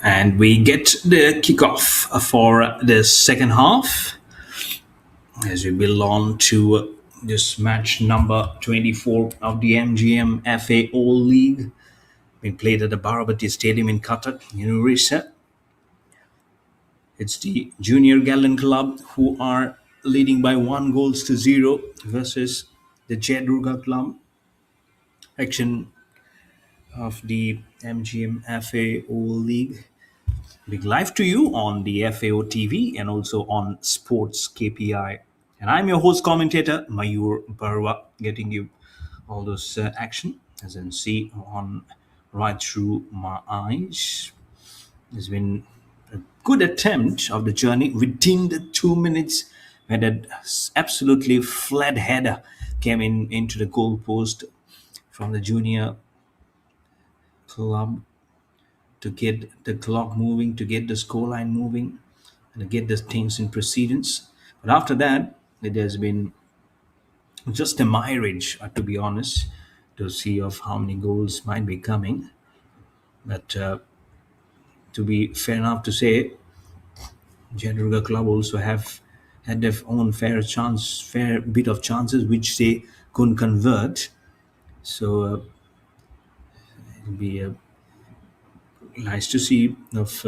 And we get the kickoff for the second half as we build on to this match number 24 of the MGM-FAO League being played at the Barabati Stadium in Cuttack, Odisha. It's the Junior Gallant Club who are leading by 1 goals to 0 versus the Jay Durga Club. Action of the MGM-FAO League being live to you on the FAO TV and also on Sports KPI. And I'm your host commentator Mayur Barwa, getting you all those action as you can see on right through my eyes. There's been a good attempt of the journey within the 2 minutes where that absolutely flat header came in into the goal post from the junior club to get the clock moving, to get the scoreline moving, and to get the things in precedence. But after that, it has been just a mirage, to be honest, to see of how many goals might be coming. But to be fair enough to say, Jay Durga Club also have had their own fair bit of chances which they couldn't convert. So it'll be nice to see of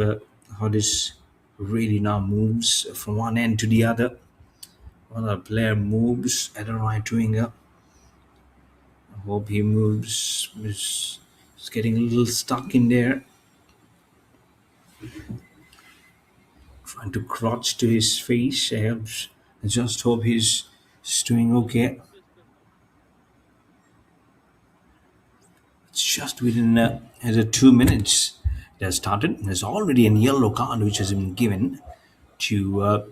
how this really now moves from one end to the other. One other player moves at the right winger. I hope he moves. Is getting a little stuck in there, trying to crouch to his face. I just hope he's doing okay. It's just within as a 2 minutes it has started. There's already a yellow card which has been given to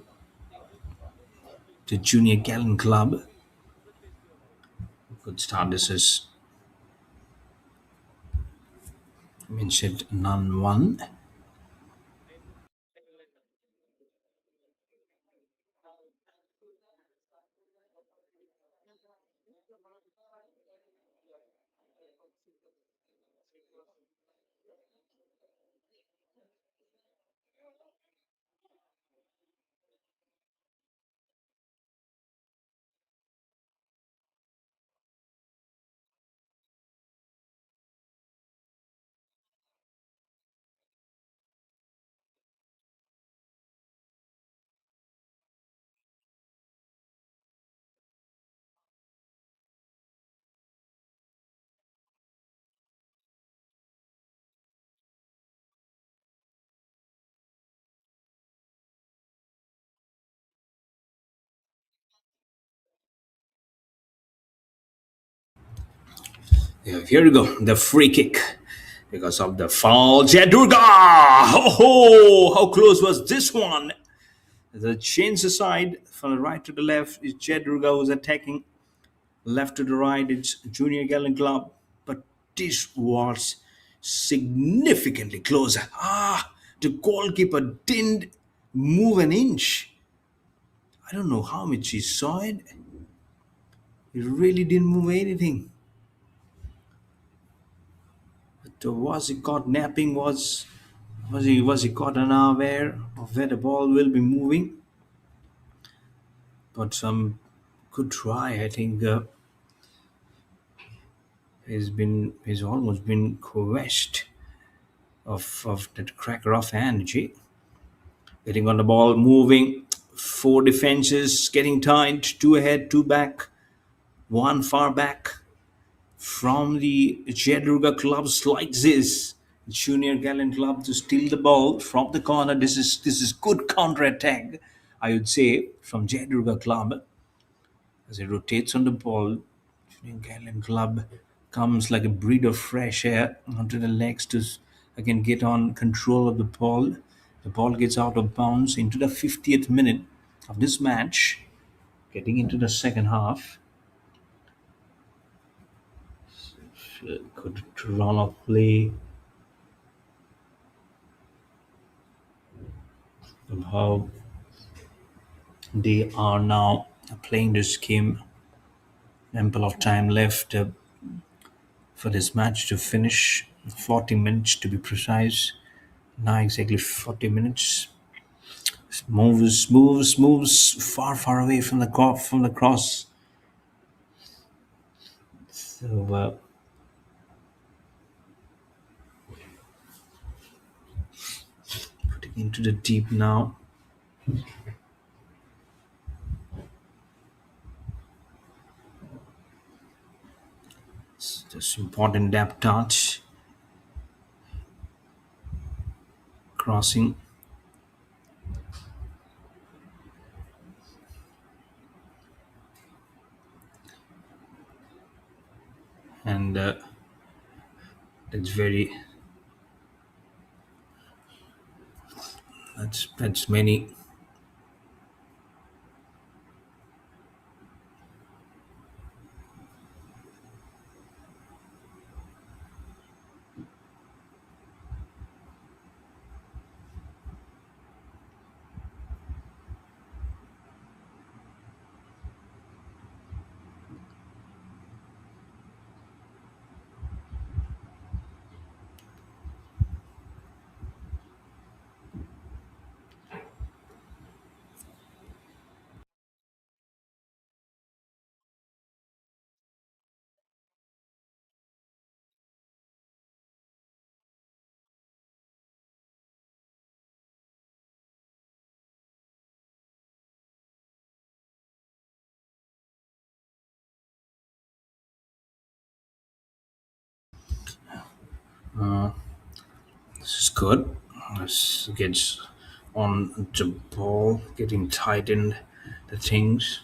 the Junior Gallant Club. Good start. This is mentioned none one. Yeah, here we go. The free kick because of the foul. Jay Durga! Oh, how close was this one? The change the side from the right to the left is Jay Durga who's attacking. Left to the right, it's Junior Gallant Club. But this was significantly closer. The goalkeeper didn't move an inch. I don't know how much he saw it. He really didn't move anything. But was he caught napping? Was he caught unaware of where the ball will be moving? But some good try. I think he's almost been coerced of that cracker of energy. Getting on the ball, moving. Four defenses getting tight. Two ahead, two back, one far back. From the Jay Durga Club slides this Junior Gallant Club to steal the ball from the corner. This is good counter attack, I would say, from Jay Durga Club as it rotates on the ball. Junior Gallant Club comes like a breath of fresh air onto the legs to again get on control of the ball. The ball gets out of bounds into the 50th minute of this match, getting into the second half. Good run of play of how they are now playing this game. Ample of time left for this match to finish. 40 minutes to be precise. Not exactly 40 minutes. Moves far, far away from the cross. So putting into the deep now. It's this important depth touch. Crossing. And it's very that's many. This is good. This gets on the ball, getting tightened the things.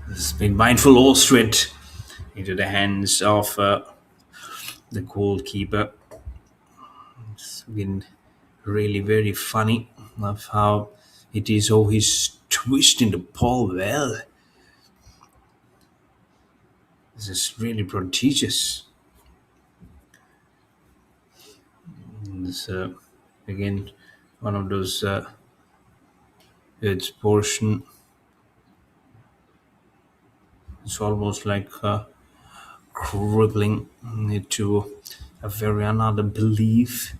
This has been mindful all straight into the hands of the goalkeeper. It's been really very funny of how it is. Oh, he's twisting the ball well. This is really prodigious. This again one of those it's portion. It's almost like crippling it to a very another belief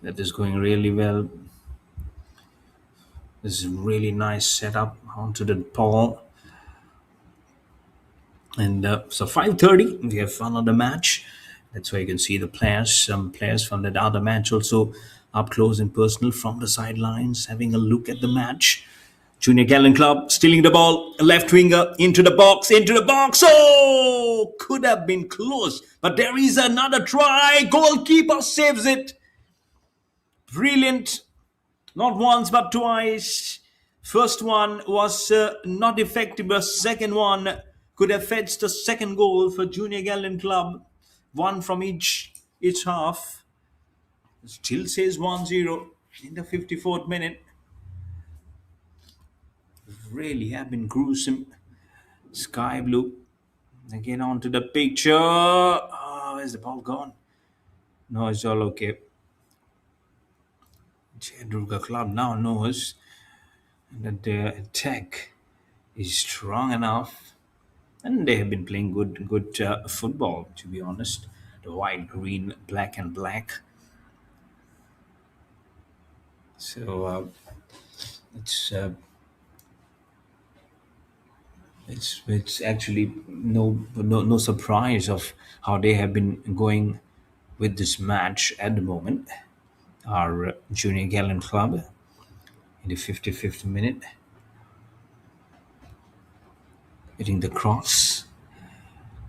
that is going really well. This is really nice setup onto the ball. And so 5:30, we have another match. That's why you can see the players, some players from that other match also up close and personal from the sidelines, having a look at the match. Junior Gallant Club stealing the ball, left winger into the box, into the box. Oh, could have been close, but there is another try. Goalkeeper saves it. Brilliant. Not once, but twice. First one was not effective, but second one could have fetched the second goal for Junior Gallant Club. One from each half. Still says 1-0 in the 54th minute. Really have been gruesome. Sky blue. Again onto the picture. Oh, where's the ball gone? No, it's all okay. Jay Durga Club now knows that their attack is strong enough, and they have been playing good football. To be honest, the white, green, black, and black. So it's uh, it's actually no surprise of how they have been going with this match at the moment. Our Junior Gallant Club in the 55th minute, hitting the cross.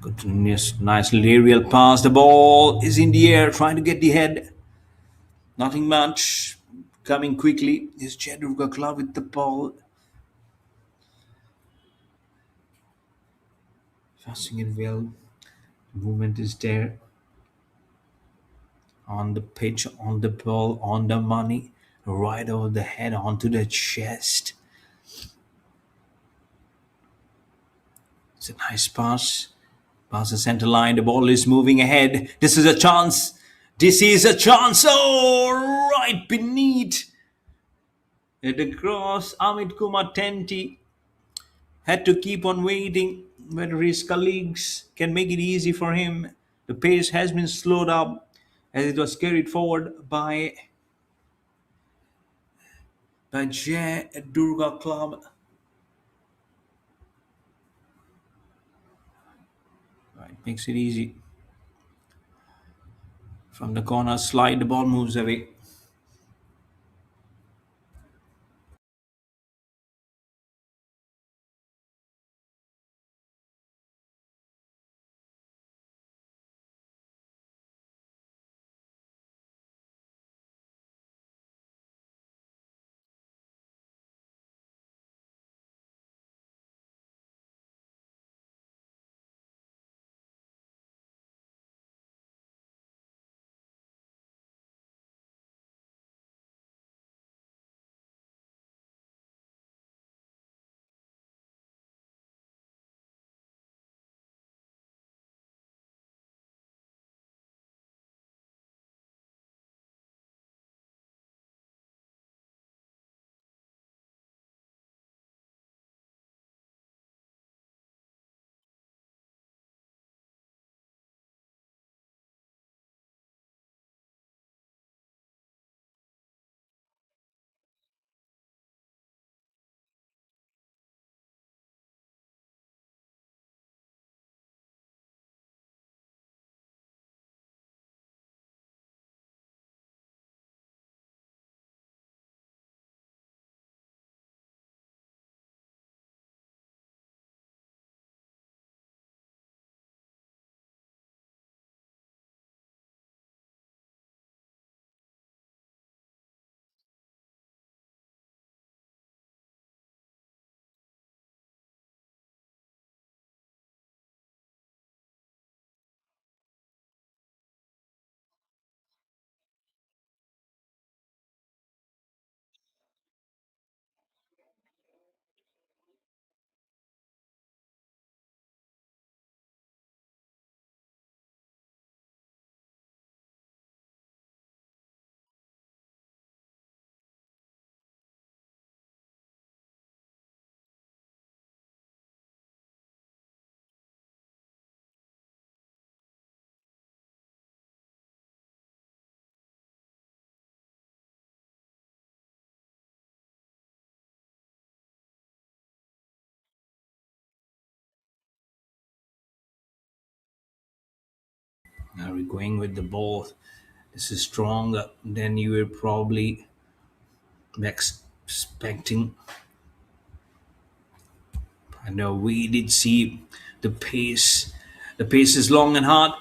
Continuous, nice aerial pass. The ball is in the air, trying to get the head. Nothing much. Coming quickly is Jay Durga Club with the ball. Passing it well. Movement is there. On the pitch, on the ball, on the money. Right over the head, onto the chest. It's a nice pass. Pass the center line. The ball is moving ahead. This is a chance. This is a chance. Oh, right beneath. At the cross, Amit Kumar Tenti had to keep on waiting whether his colleagues can make it easy for him. The pace has been slowed up as it was carried forward by Jay Durga Club. Right, makes it easy. From the corner slide, the ball moves away. Now we're going with the ball. This is stronger than you were probably expecting. I know we did see the pace. The pace is long and hard,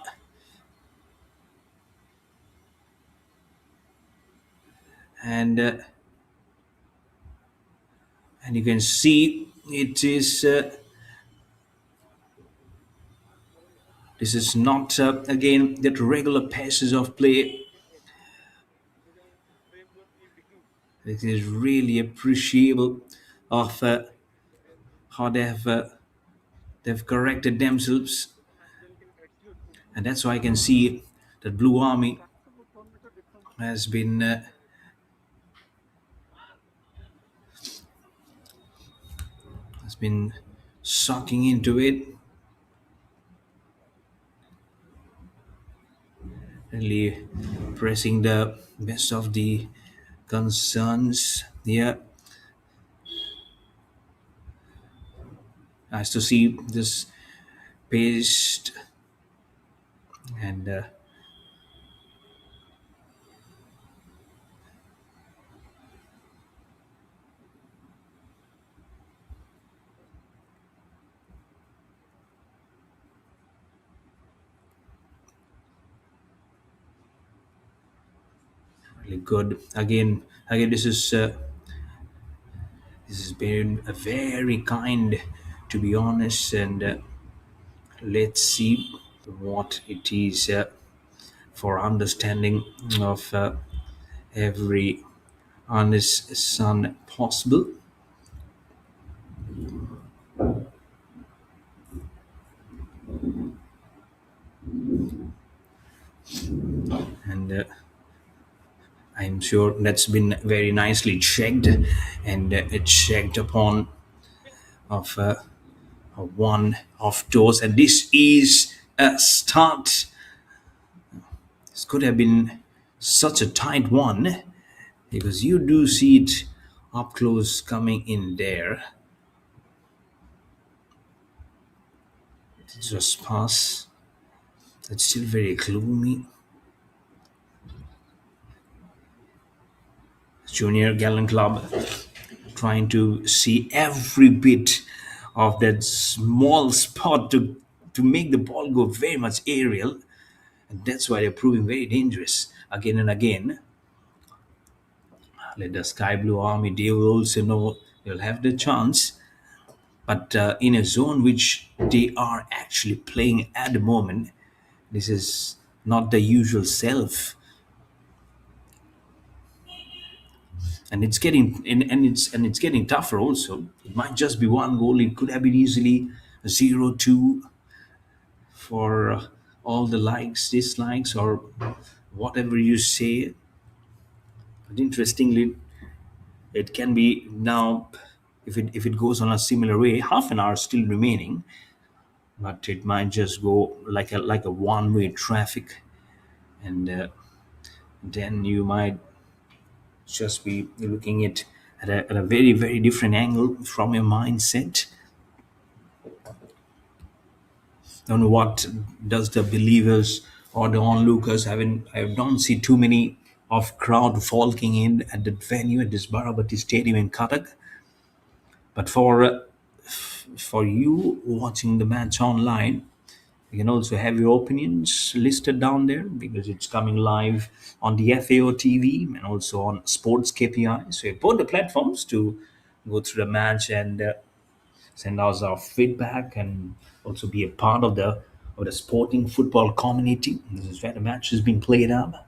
and And you can see it is this is not again that regular paces of play. It is really appreciable of how they've corrected themselves, and that's why I can see that Blue Army has been sucking into it, really pressing the best of the concerns. Yeah, nice to see this paced and really good. Again, this has been a very kind, to be honest, and let's see what it is for understanding of every honest son possible. And I'm sure that's been very nicely checked, and it's checked upon of one of those, and this is a start. This could have been such a tight one because you do see it up close coming in there. Just pass. It's still very gloomy. Junior Gallant Club trying to see every bit of that small spot to make the ball go very much aerial, and that's why they're proving very dangerous again and again. Let the Sky Blue Army, they will also know they'll have the chance, but in a zone which they are actually playing at the moment, this is not the usual self, and it's getting tougher also. It might just be one goal. It could have been easily 0-2 for all the likes, dislikes, or whatever you say. But interestingly, it can be now, if it goes on a similar way, half an hour still remaining, but it might just go like a one-way traffic, and then you might just be looking at a very very different angle from your mindset. Don't know what does the believers or the onlookers. I don't see too many of crowd folking in at the venue at this Barabati Stadium in Cuttack. But for you watching the match online, you can also have your opinions listed down there because it's coming live on the FAO TV and also on SportsKPI. So you have both the platforms to go through the match and send us our feedback and also be a part of the sporting football community. This is where the match is being played up.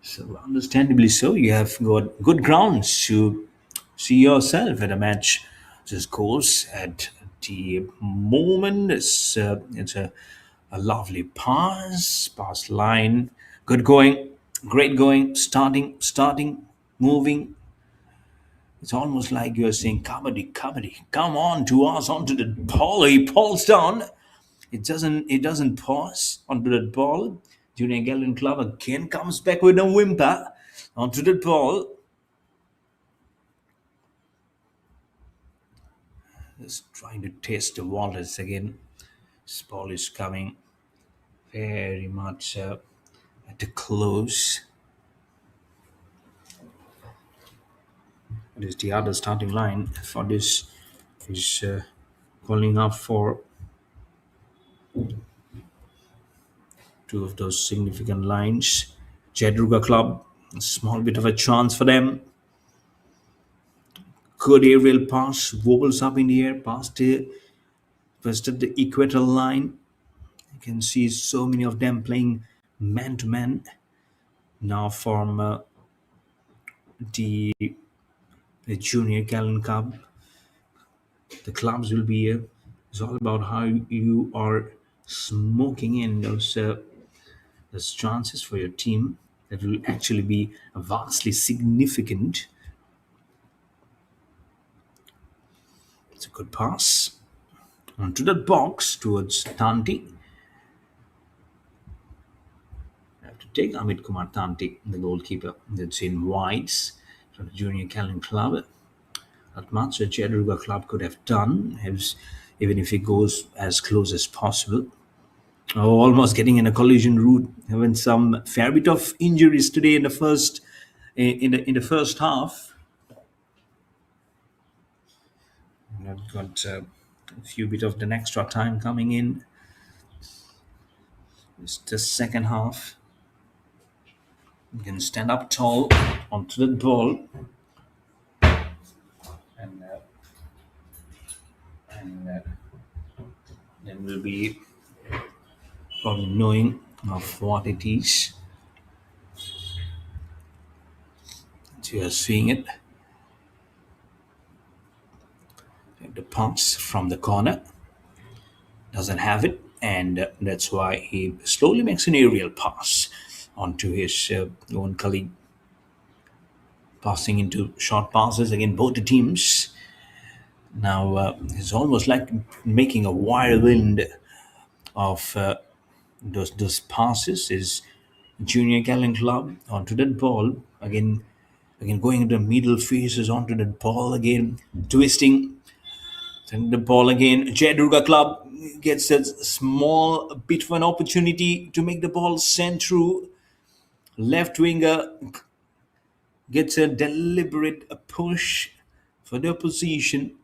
So understandably so, you have got good grounds to see yourself at a match just goes at the moment. It's a lovely pass line, good going, great going, starting, moving. It's almost like you're saying, "Kabaddi, kabaddi, come on to us onto the ball." He falls down. It doesn't pause onto that ball. Junior Gallant Club again comes back with a whimper onto the ball. Just trying to test the waters again. This ball is coming very much at the close. It is the other starting line for this is calling up for two of those significant lines. Jay Durga Club, a small bit of a chance for them. Good aerial pass, wobbles up in the air, past the first at the equator line. You can see so many of them playing man to man now from the, the Junior Gallant Club. The clubs will be it's all about how you are smoking in those chances for your team that will actually be vastly significant. It's a good pass onto the box towards Tanti. I have to take Amit Kumar Tanti, the goalkeeper. That's in whites from the Junior Gallant Club. Not much a Jay Durga Club could have done, even if he goes as close as possible. Oh, almost getting in a collision route. Having some fair bit of injuries today in the first first half. And I've got a few bit of the extra time coming in. It's the second half. You can stand up tall onto the ball, and then we'll be probably knowing of what it is. So you're seeing it. The pass from the corner doesn't have it, and that's why he slowly makes an aerial pass onto his own colleague, passing into short passes again. Both the teams now it's almost like making a whirlwind of those passes. Is Junior Gallant Club onto that ball again going into the middle faces onto that ball again, twisting. Then the ball again. Jay Durga Club gets a small bit of an opportunity to make the ball send through. Left winger gets a deliberate push for the opposition.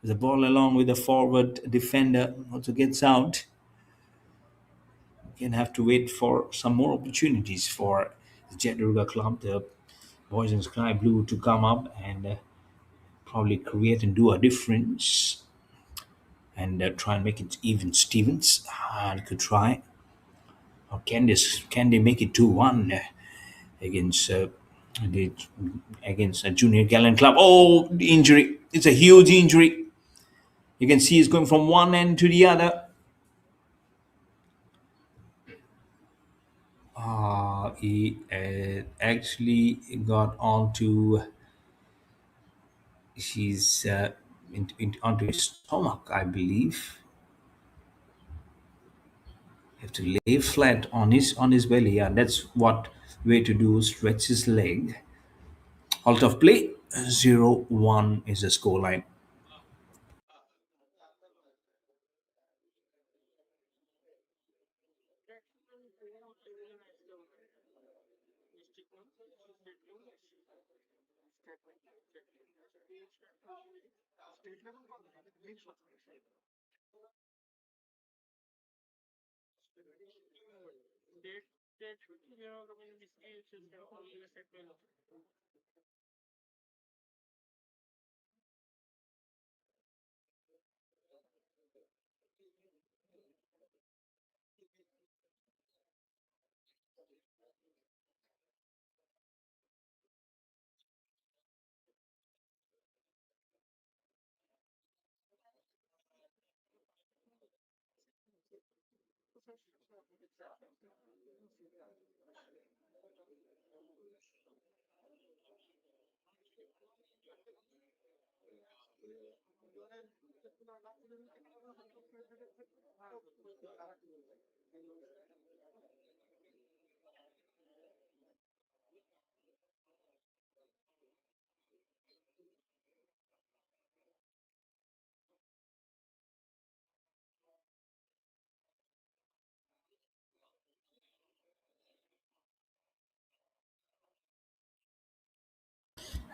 The ball along with the forward defender also gets out. Again, have to wait for some more opportunities for the Jay Durga Club, the boys in sky blue, to come up and probably create and do a difference and try and make it even Stevens. Could try. Or can they make it 2-1 against the against a Junior Gallant Club? Oh, the injury! It's a huge injury. You can see it's going from one end to the other. He actually got onto his onto his stomach, I believe. You have to lay flat on his belly. Yeah, that's what way to do. Stretch his leg. Halt of play. 0-1 is the scoreline.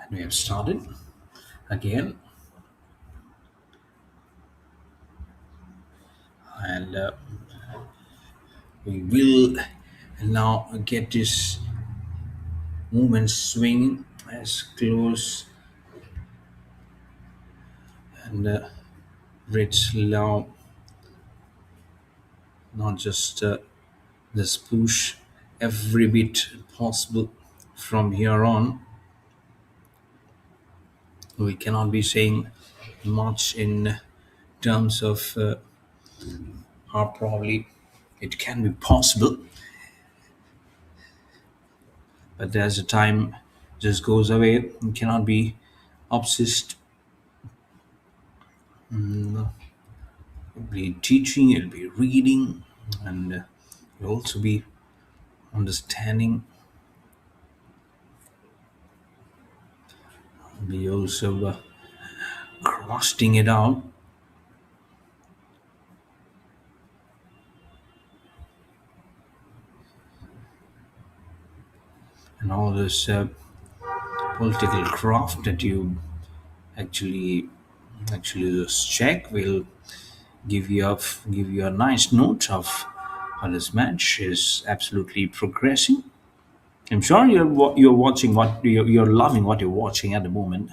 And we have started again. And we will now get this movement swinging as close and Rich Law, not just this push every bit possible from here on. We cannot be saying much in terms of how probably it can be possible, but as the time just goes away, we cannot be obsessed. It'll be teaching, it'll be reading, and you'll also be understanding, be also crusting it out, and all this political craft that you actually just check will give you a nice note of how this match is absolutely progressing. I'm sure you're watching what you're loving what you're watching at the moment.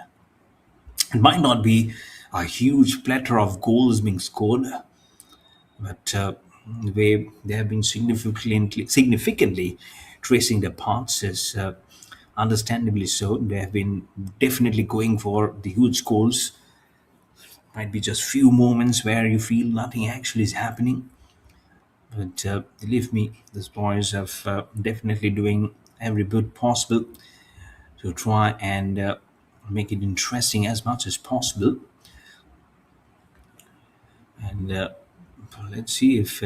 It might not be a huge plethora of goals being scored, but the way they have been significantly tracing their paths is understandably so. They have been definitely going for the huge goals. Might be just few moments where you feel nothing actually is happening, but believe me, these boys have definitely doing every bit possible to try and make it interesting as much as possible. And let's see if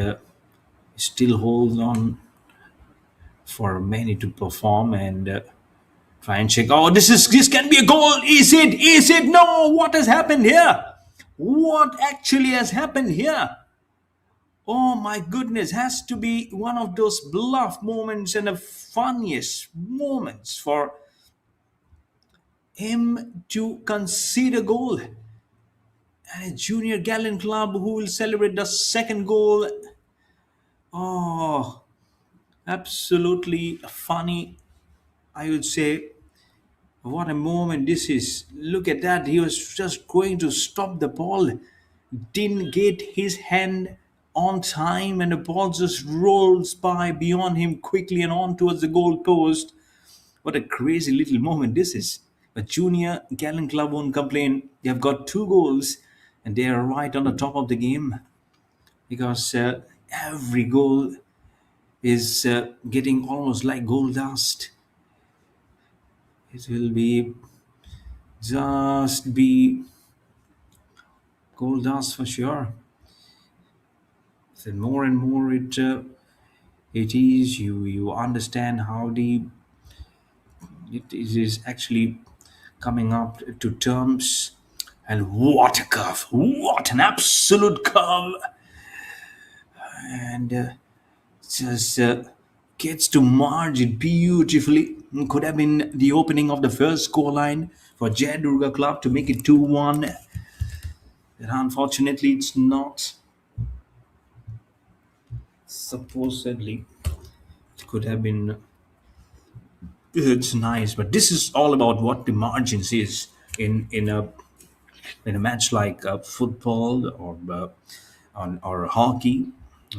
still hold on for many to perform and try and check. Oh, this can be a goal. Is it? Is it? No. What has happened here? What actually has happened here? Oh my goodness, has to be one of those bluff moments and the funniest moments for him to concede a goal. And a Junior Gallant Club who will celebrate the second goal. Oh, absolutely funny, I would say. What a moment this is. Look at that. He was just going to stop the ball. Didn't get his hand on time, and the ball just rolls by beyond him quickly and on towards the goal post. What a crazy little moment this is. But Junior Gallant Club won't complain. They have got two goals, and they are right on the top of the game because every goal is getting almost like gold dust. It will be just be gold dust for sure. The more and more it is, you understand how the it is actually coming up to terms. And what a curve! What an absolute curve! And just gets to marge it beautifully. Could have been the opening of the first score line for Jay Durga Club to make it 2-1. But unfortunately, it's not. Supposedly, it could have been. It's nice, but this is all about what the margins is in a match like football or hockey.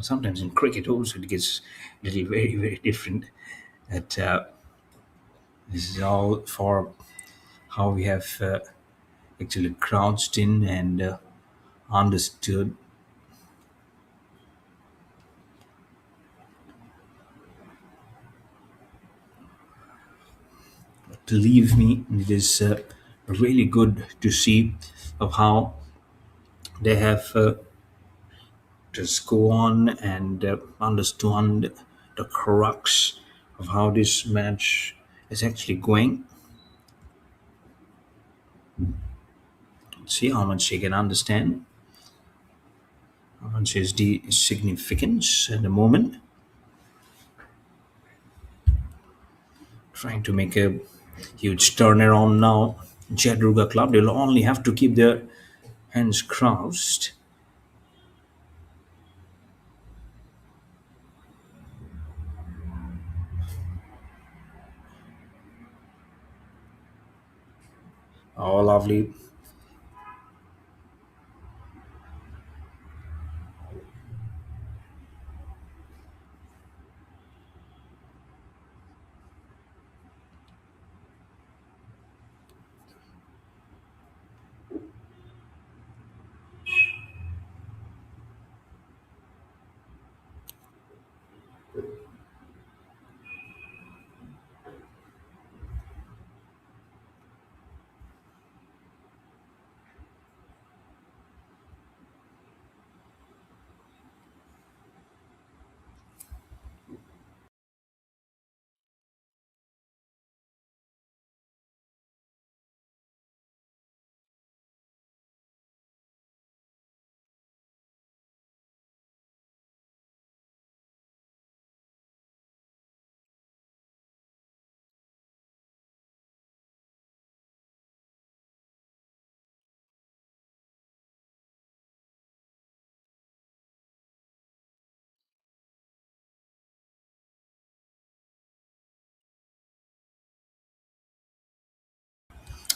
Sometimes in cricket also it gets a little very different. That this is all for how we have actually crouched in and understood. Believe me, it is really good to see of how they have just go on and understand the crux of how this match is actually going. See how much they can understand, how much is the significance at the moment. Trying to make a huge turnaround now. Jay Durga Club, they'll only have to keep their hands crossed. Oh, lovely.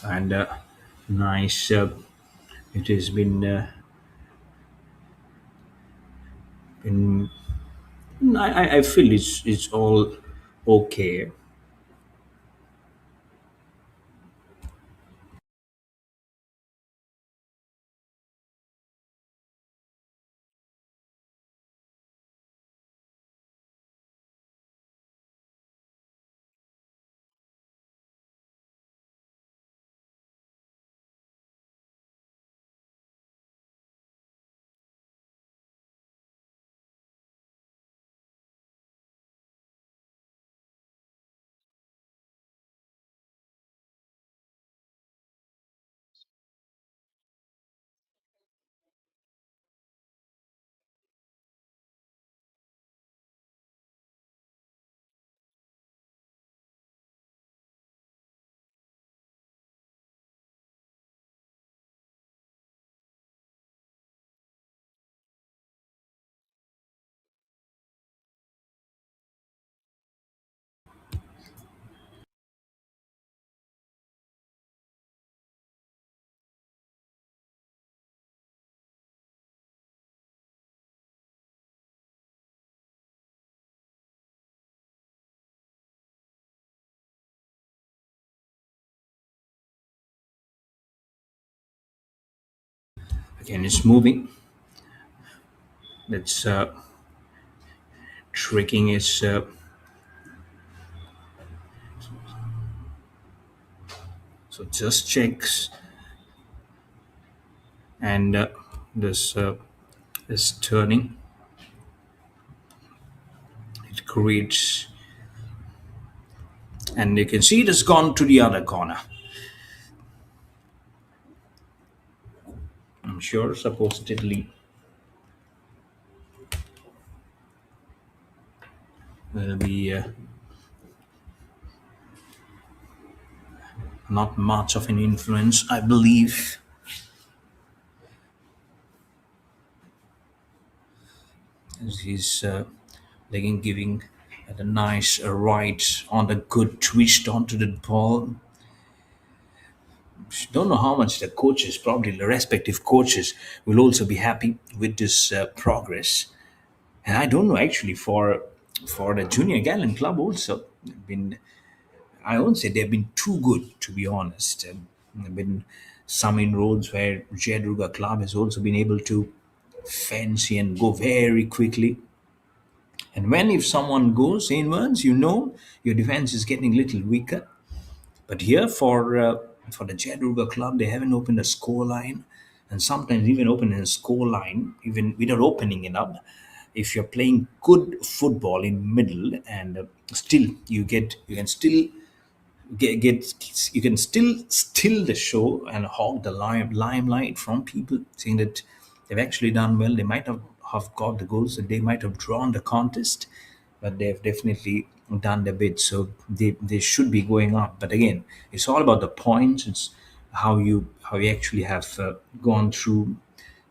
and nice. It has been. I feel it's all okay. Again, it's moving. It's tricking. Is so just checks, and this is turning. It creates, and you can see it has gone to the other corner. I'm sure supposedly will be not much of an influence, I believe. As he's legging giving at a nice right on a good twist onto the ball. Don't know how much the coaches, probably the respective coaches, will also be happy with this progress. And I don't know actually for the Junior Gallant Club also been. I won't say they've been too good, to be honest. There have been some inroads where Jay Durga Club has also been able to fancy and go very quickly. And when if someone goes inwards, you know your defense is getting a little weaker. But here for the Jay Durga Club, they haven't opened a score line, and sometimes even opening a score line, even without opening it up. If you're playing good football in middle, and still you can still get you can still steal the show and hog the limelight from people, saying that they've actually done well. They might have got the goals, that they might have drawn the contest, but they've definitely done their bit. So they should be going up. But again, it's all about the points. It's how you actually have gone through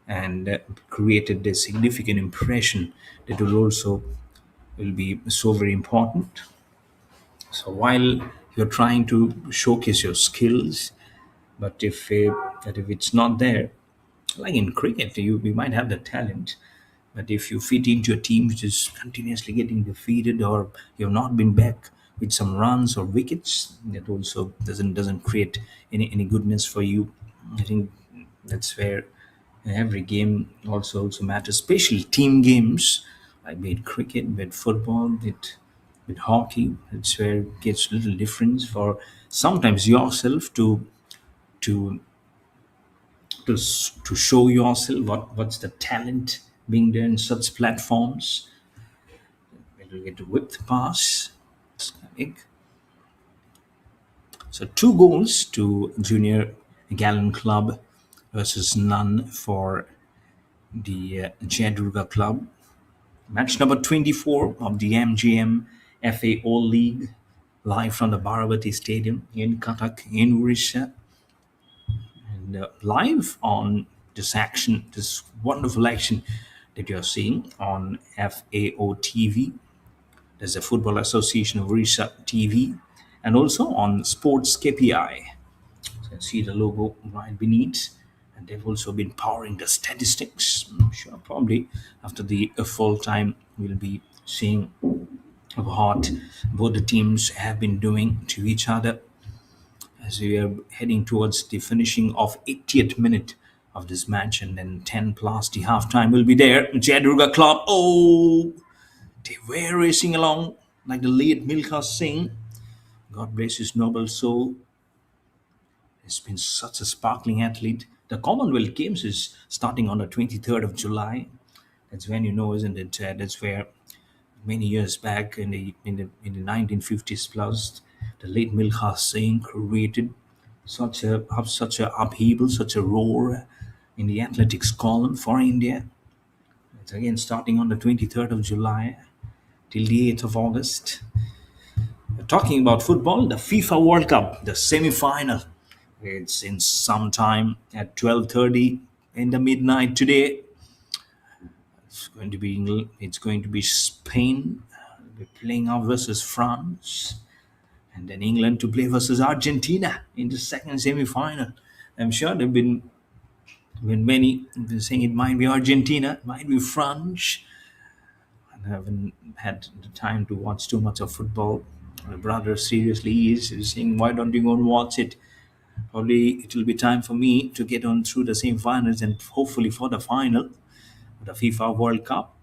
and created a significant impression that will be so very important. So while you're trying to showcase your skills, but if it's not there, like in cricket, you might have the talent, but if you fit into a team which is continuously getting defeated, or you've not been back with some runs or wickets, that also doesn't create any goodness for you. I think that's where every game also matters, especially team games like be it cricket, be it football, be it with hockey. It's where it gets a little difference for sometimes yourself to to show yourself what's the talent being there in such platforms. When you get a whipped pass, big. So 2 goals to Junior Gallant Club versus none for the Jay Durga Club. Match number 24 of the MGM FAO League, live from the Barabati Stadium in Cuttack in Odisha. And live on this wonderful action that you're seeing on FAO TV. There's the Football Association of Odisha TV, and also on SportsKPI. can see the logo right beneath. And they've also been powering the statistics. I'm sure probably after the full time we'll be seeing what both the teams have been doing to each other as we are heading towards the finishing of 80th minute of this match, and then 10 plus the halftime will be there. Jay Durga Club, oh, they were racing along like the late Milkha Singh. God bless his noble soul. He's been such a sparkling athlete. The Commonwealth Games is starting on the 23rd of July. That's when you know, isn't it? That's where many years back in the 1950s plus, the late Milkha Singh created such a upheaval, such a roar in the athletics column for India. It's again starting on the 23rd of July till the 8th of August. Talking about football, the FIFA World Cup, the semi-final. It's in some time at 12:30 in the midnight today. It's going to be Spain playing out versus France, and then England to play versus Argentina in the second semi-final. I'm sure there've been many been saying it might be Argentina, it might be France. I haven't had the time to watch too much of football. My brother seriously is saying, "Why don't you go and watch it?" Probably it will be time for me to get on through the semi-finals and hopefully for the final, the FIFA World Cup.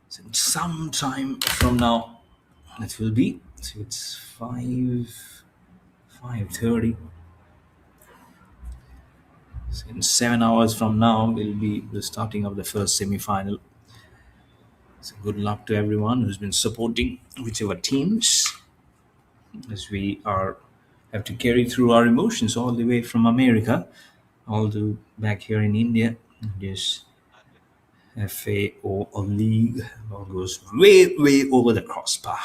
So some time from now, it will be. So it's 5:30. So in 7 hours from now will be the starting of the first semi-final. So good luck to everyone who's been supporting whichever teams, as we are have to carry through our emotions all the way from America, all the back here in India. This FAO league ball goes way over the crossbar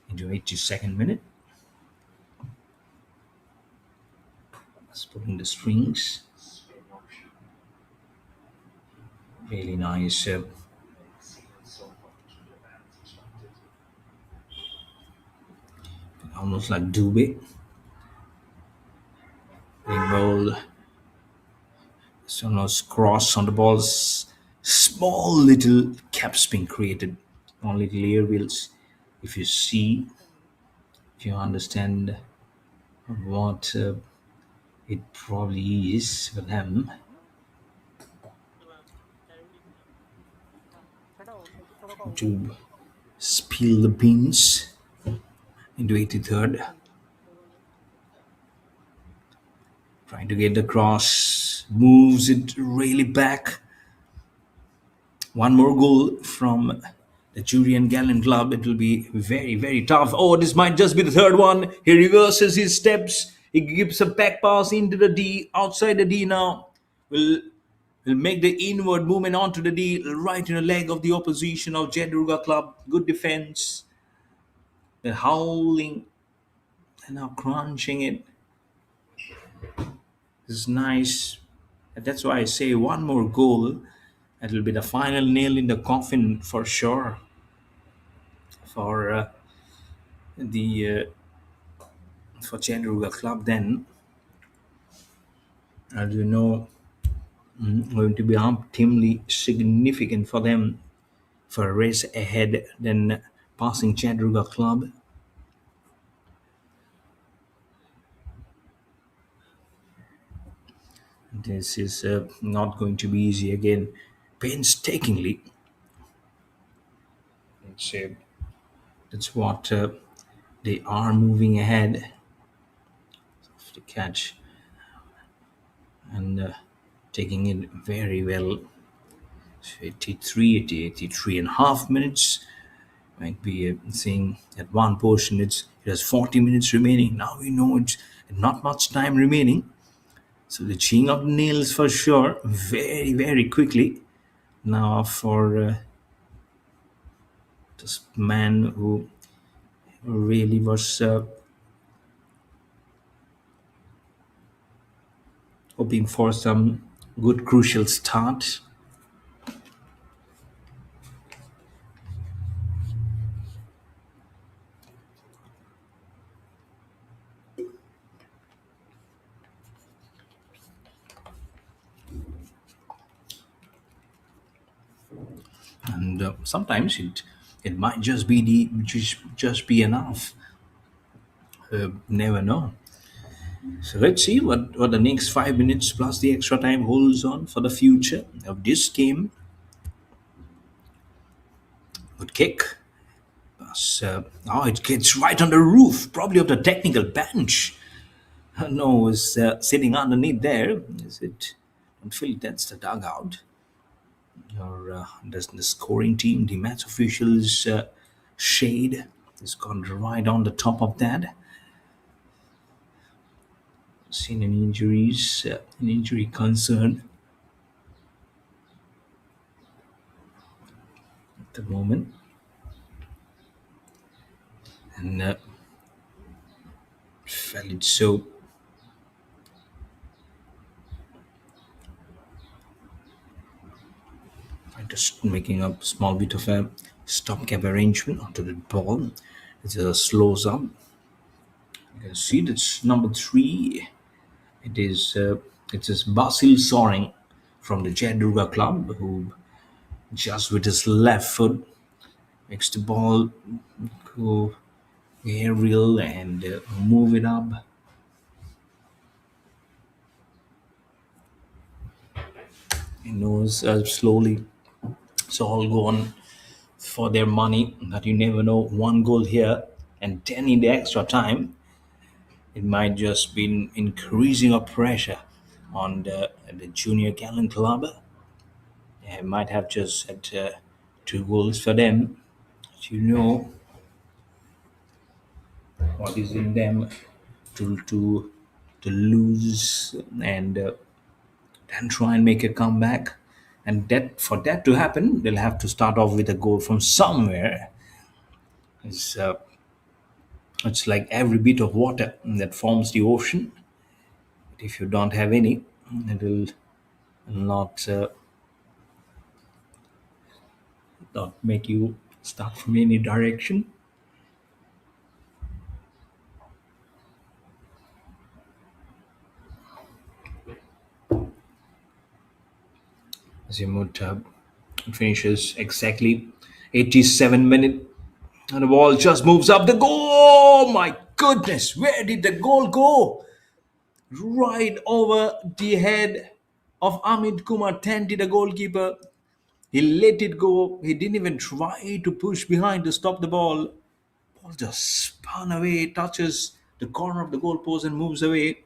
into 82nd minute. That's pulling the strings. Really nice. Almost like Dubé. Big ball. So nice cross on the balls. Small little caps being created on little air wheels. If you see, if you understand what it probably is for them to spill the beans into 83rd. Trying to get the cross, moves it really back. One more goal from the Jr Gallant Club. It will be very tough. Oh, this might just be the third one. He reverses his steps. He gives a back pass into the D, outside the D now. Will make the inward movement onto the D, right in the leg of the opposition of Jay Durga Club. Good defense. They're howling and now crunching it. This is nice. And that's why I say one more goal. It will be the final nail in the coffin for sure for the for Chandruga Club. Then, as you know, going to be optimally significant for them for a race ahead than passing Chandruga Club. This is not going to be easy again. Painstakingly, it's, that's what they are moving ahead to catch and taking it very well. So 83 and a half minutes. Might be saying at one portion it has 40 minutes remaining. Now we know it's not much time remaining. So the chewing of nails for sure, very quickly. Now for this man who really was hoping for some good crucial start. and sometimes it might just be enough. Never know. So let's see what the next 5 minutes plus the extra time holds on for the future of this game. Good kick. Oh, it gets right on the roof, probably of the technical bench. No, is sitting underneath there. Is it? I don't feel that's the dugout. Or does the scoring team, the match officials, shade has gone right on the top of that. Seen any injuries? An injury concern at the moment, and felt it so. I'm just making a small bit of a stopgap arrangement onto the ball. It slows up. You can see that's number three. It is it is Basil Soring from the Jay Durga Club, who just with his left foot makes the ball go aerial and move it up. He knows slowly. It's all gone for their money. But you never know. One goal here and 10 in the extra time. It might just be increasing of pressure on the Junior Gallant Club. It might have just had two goals for them. But you know what is in them to lose and then try and make a comeback. And that for that to happen, they'll have to start off with a goal from somewhere. It's, uh, it's like every bit of water that forms the ocean. If you don't have any, it will not not make you start from any direction. Azimut finishes exactly 87 minute, and the ball just moves up the goal. Oh my goodness, where did the goal go? Right over the head of Amit Kumar Tanti, the goalkeeper. He let it go. He didn't even try to push behind to stop the ball. Ball just spun away, touches the corner of the goalpost and moves away.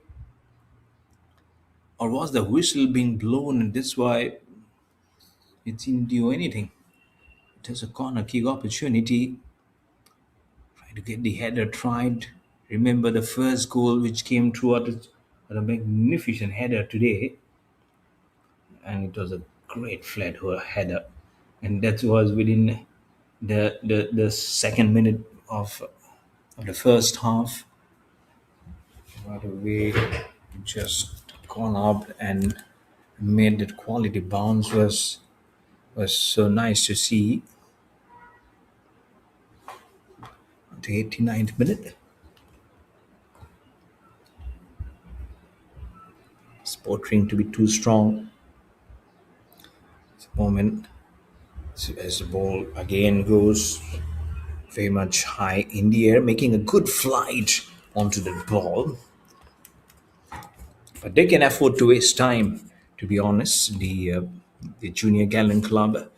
Or was the whistle being blown and that's why it didn't do anything? It was a corner kick opportunity. Try to get the header tried. Remember the first goal which came through at a magnificent header today, and it was a great flat header, and that was within the second minute of the first half. Right away, just gone up and made that quality bounce was so nice to see. The 89th minute, sporting to be too strong. At the moment, as the ball again goes very much high in the air, making a good flight onto the ball. But they can afford to waste time, to be honest. The Junior Gallant Club,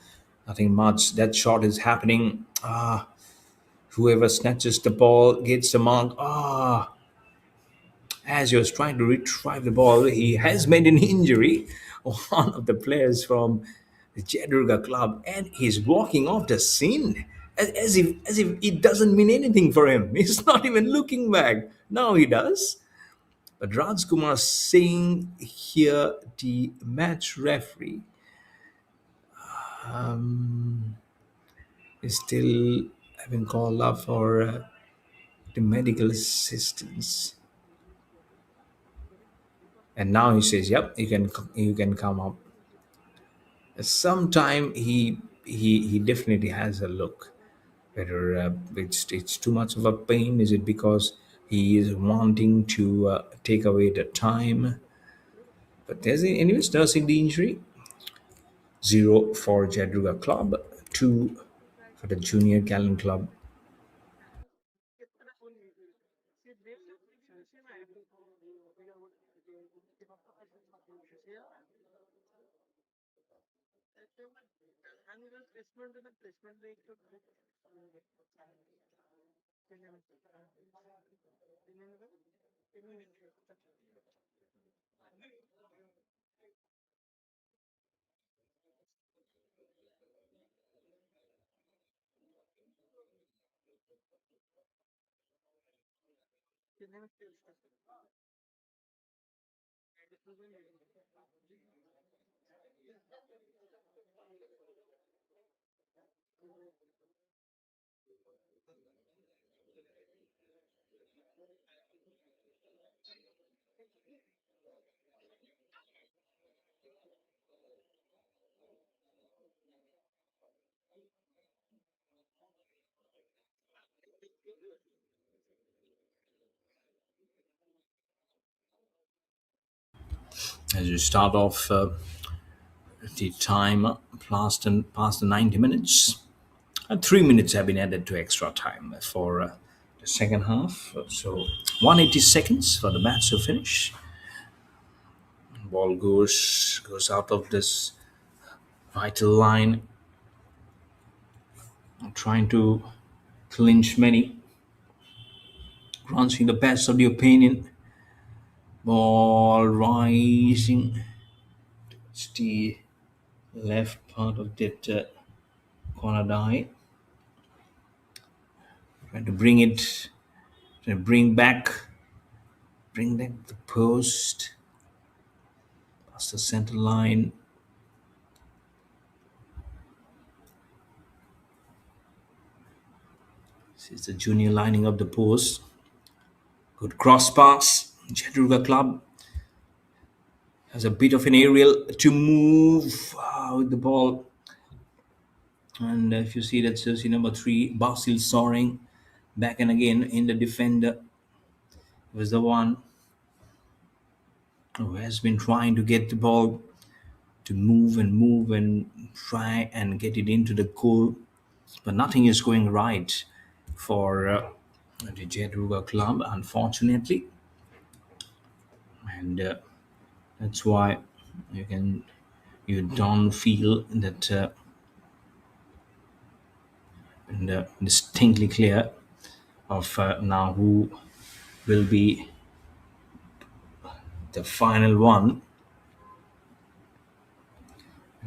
nothing much. That shot is happening. Whoever snatches the ball gets the mark. As he was trying to retrieve the ball, he has made an injury. One of the players from the Jay Durga Club, and he's walking off the scene as if it doesn't mean anything for him. He's not even looking back. Now he does. But Rajkumar Singh here, the match referee, is still having called up for the medical assistance. And now he says, "Yep, you can come up." Sometime he definitely has a look. Whether it's too much of a pain, is it because he is wanting to take away the time? But there's anyways nursing the injury. Zero for Jay Durga Club. 2 for the Junior Gallant Club. As you start off the time past the 90 minutes. 3 minutes have been added to extra time for the second half. So 180 seconds for the match to finish. Ball goes out of this vital line, trying to clinch many, granting the best of the opinion. Ball rising. It's the left part of that corner die. Trying to bring it, trying to bring back the post past the center line. This is the junior lining up the post. Good cross pass. Jay Durga Club has a bit of an aerial to move with the ball. And if you see that jersey number 3, Basil soaring back and again in the defender was the one who has been trying to get the ball to move and try and get it into the goal. But nothing is going right for the Jay Durga Club, unfortunately. And that's why you don't feel that distinctly clear of now who will be the final one.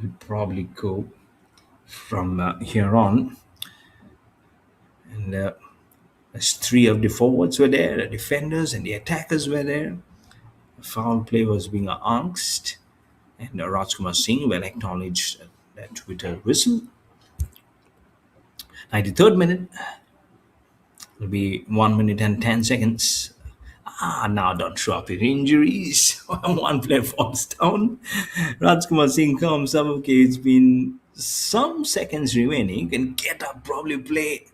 Will probably go from here on, and as 3 of the forwards were there, the defenders and the attackers were there. The foul play was being asked, and Rajkumar Singh will acknowledge that with a whistle. 93rd minute will be 1 minute and 10 seconds. Now don't show up your injuries. One player falls down. Rajkumar Singh comes up. Okay, it's been some seconds remaining. You can get up, probably play.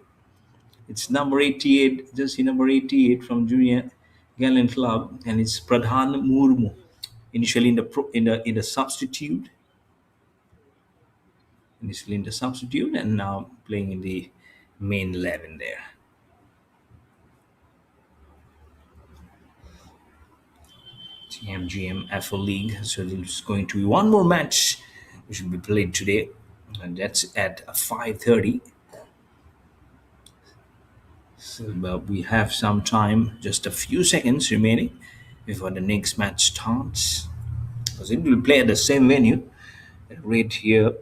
It's number 88, just number 88 from Junior Gallant Club, and it's Pradhan Murmu. Initially in the substitute, and now playing in the main 11 there. The MGM-FAO League. So there's going to be one more match which will be played today, and that's at 5:30. So we have some time, just a few seconds remaining before the next match starts. Because it will play at the same venue, right here.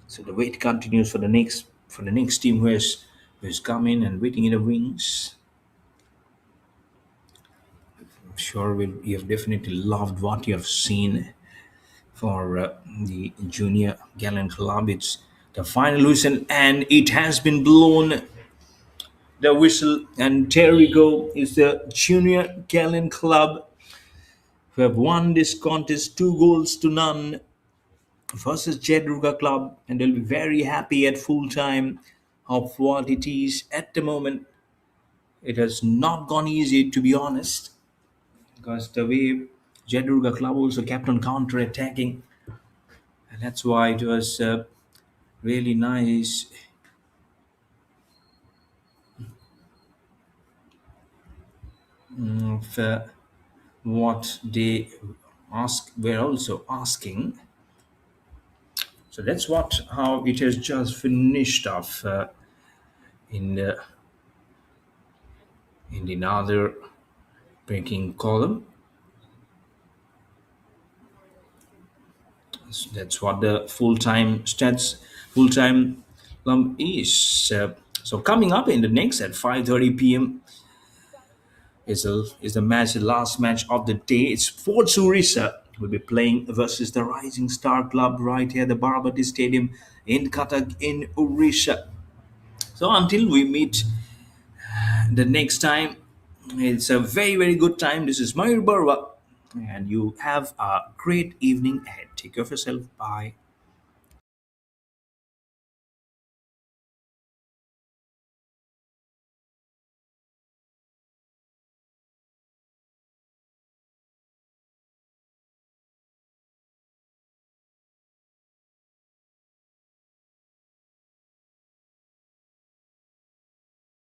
So the wait continues for the next team who has come in and waiting in the wings. I'm sure you have definitely loved what you have seen for the Junior Gallant Club. It's the final whistle, and it has been blown. The whistle, and there we go. Is the Junior Gallant Club who have won this contest 2 goals to none versus Jay Durga Club, and they'll be very happy at full time of what it is at the moment. It has not gone easy, to be honest, because the way Jay Durga Club also kept on counter attacking, and that's why it was Really nice for what they were also asking. So that's what how it has just finished off in the another breaking column. So that's what the full time column is. So coming up in the next at 5:30 p.m. Is the match, the last match of the day. It's Sports Orissa will be playing versus the Rising Star Club right here at the Barabati Stadium in Cuttack in Odisha. So until we meet the next time, it's a very very good time. This is Mayur Barwa, and you have a great evening ahead. Take care of yourself. Bye.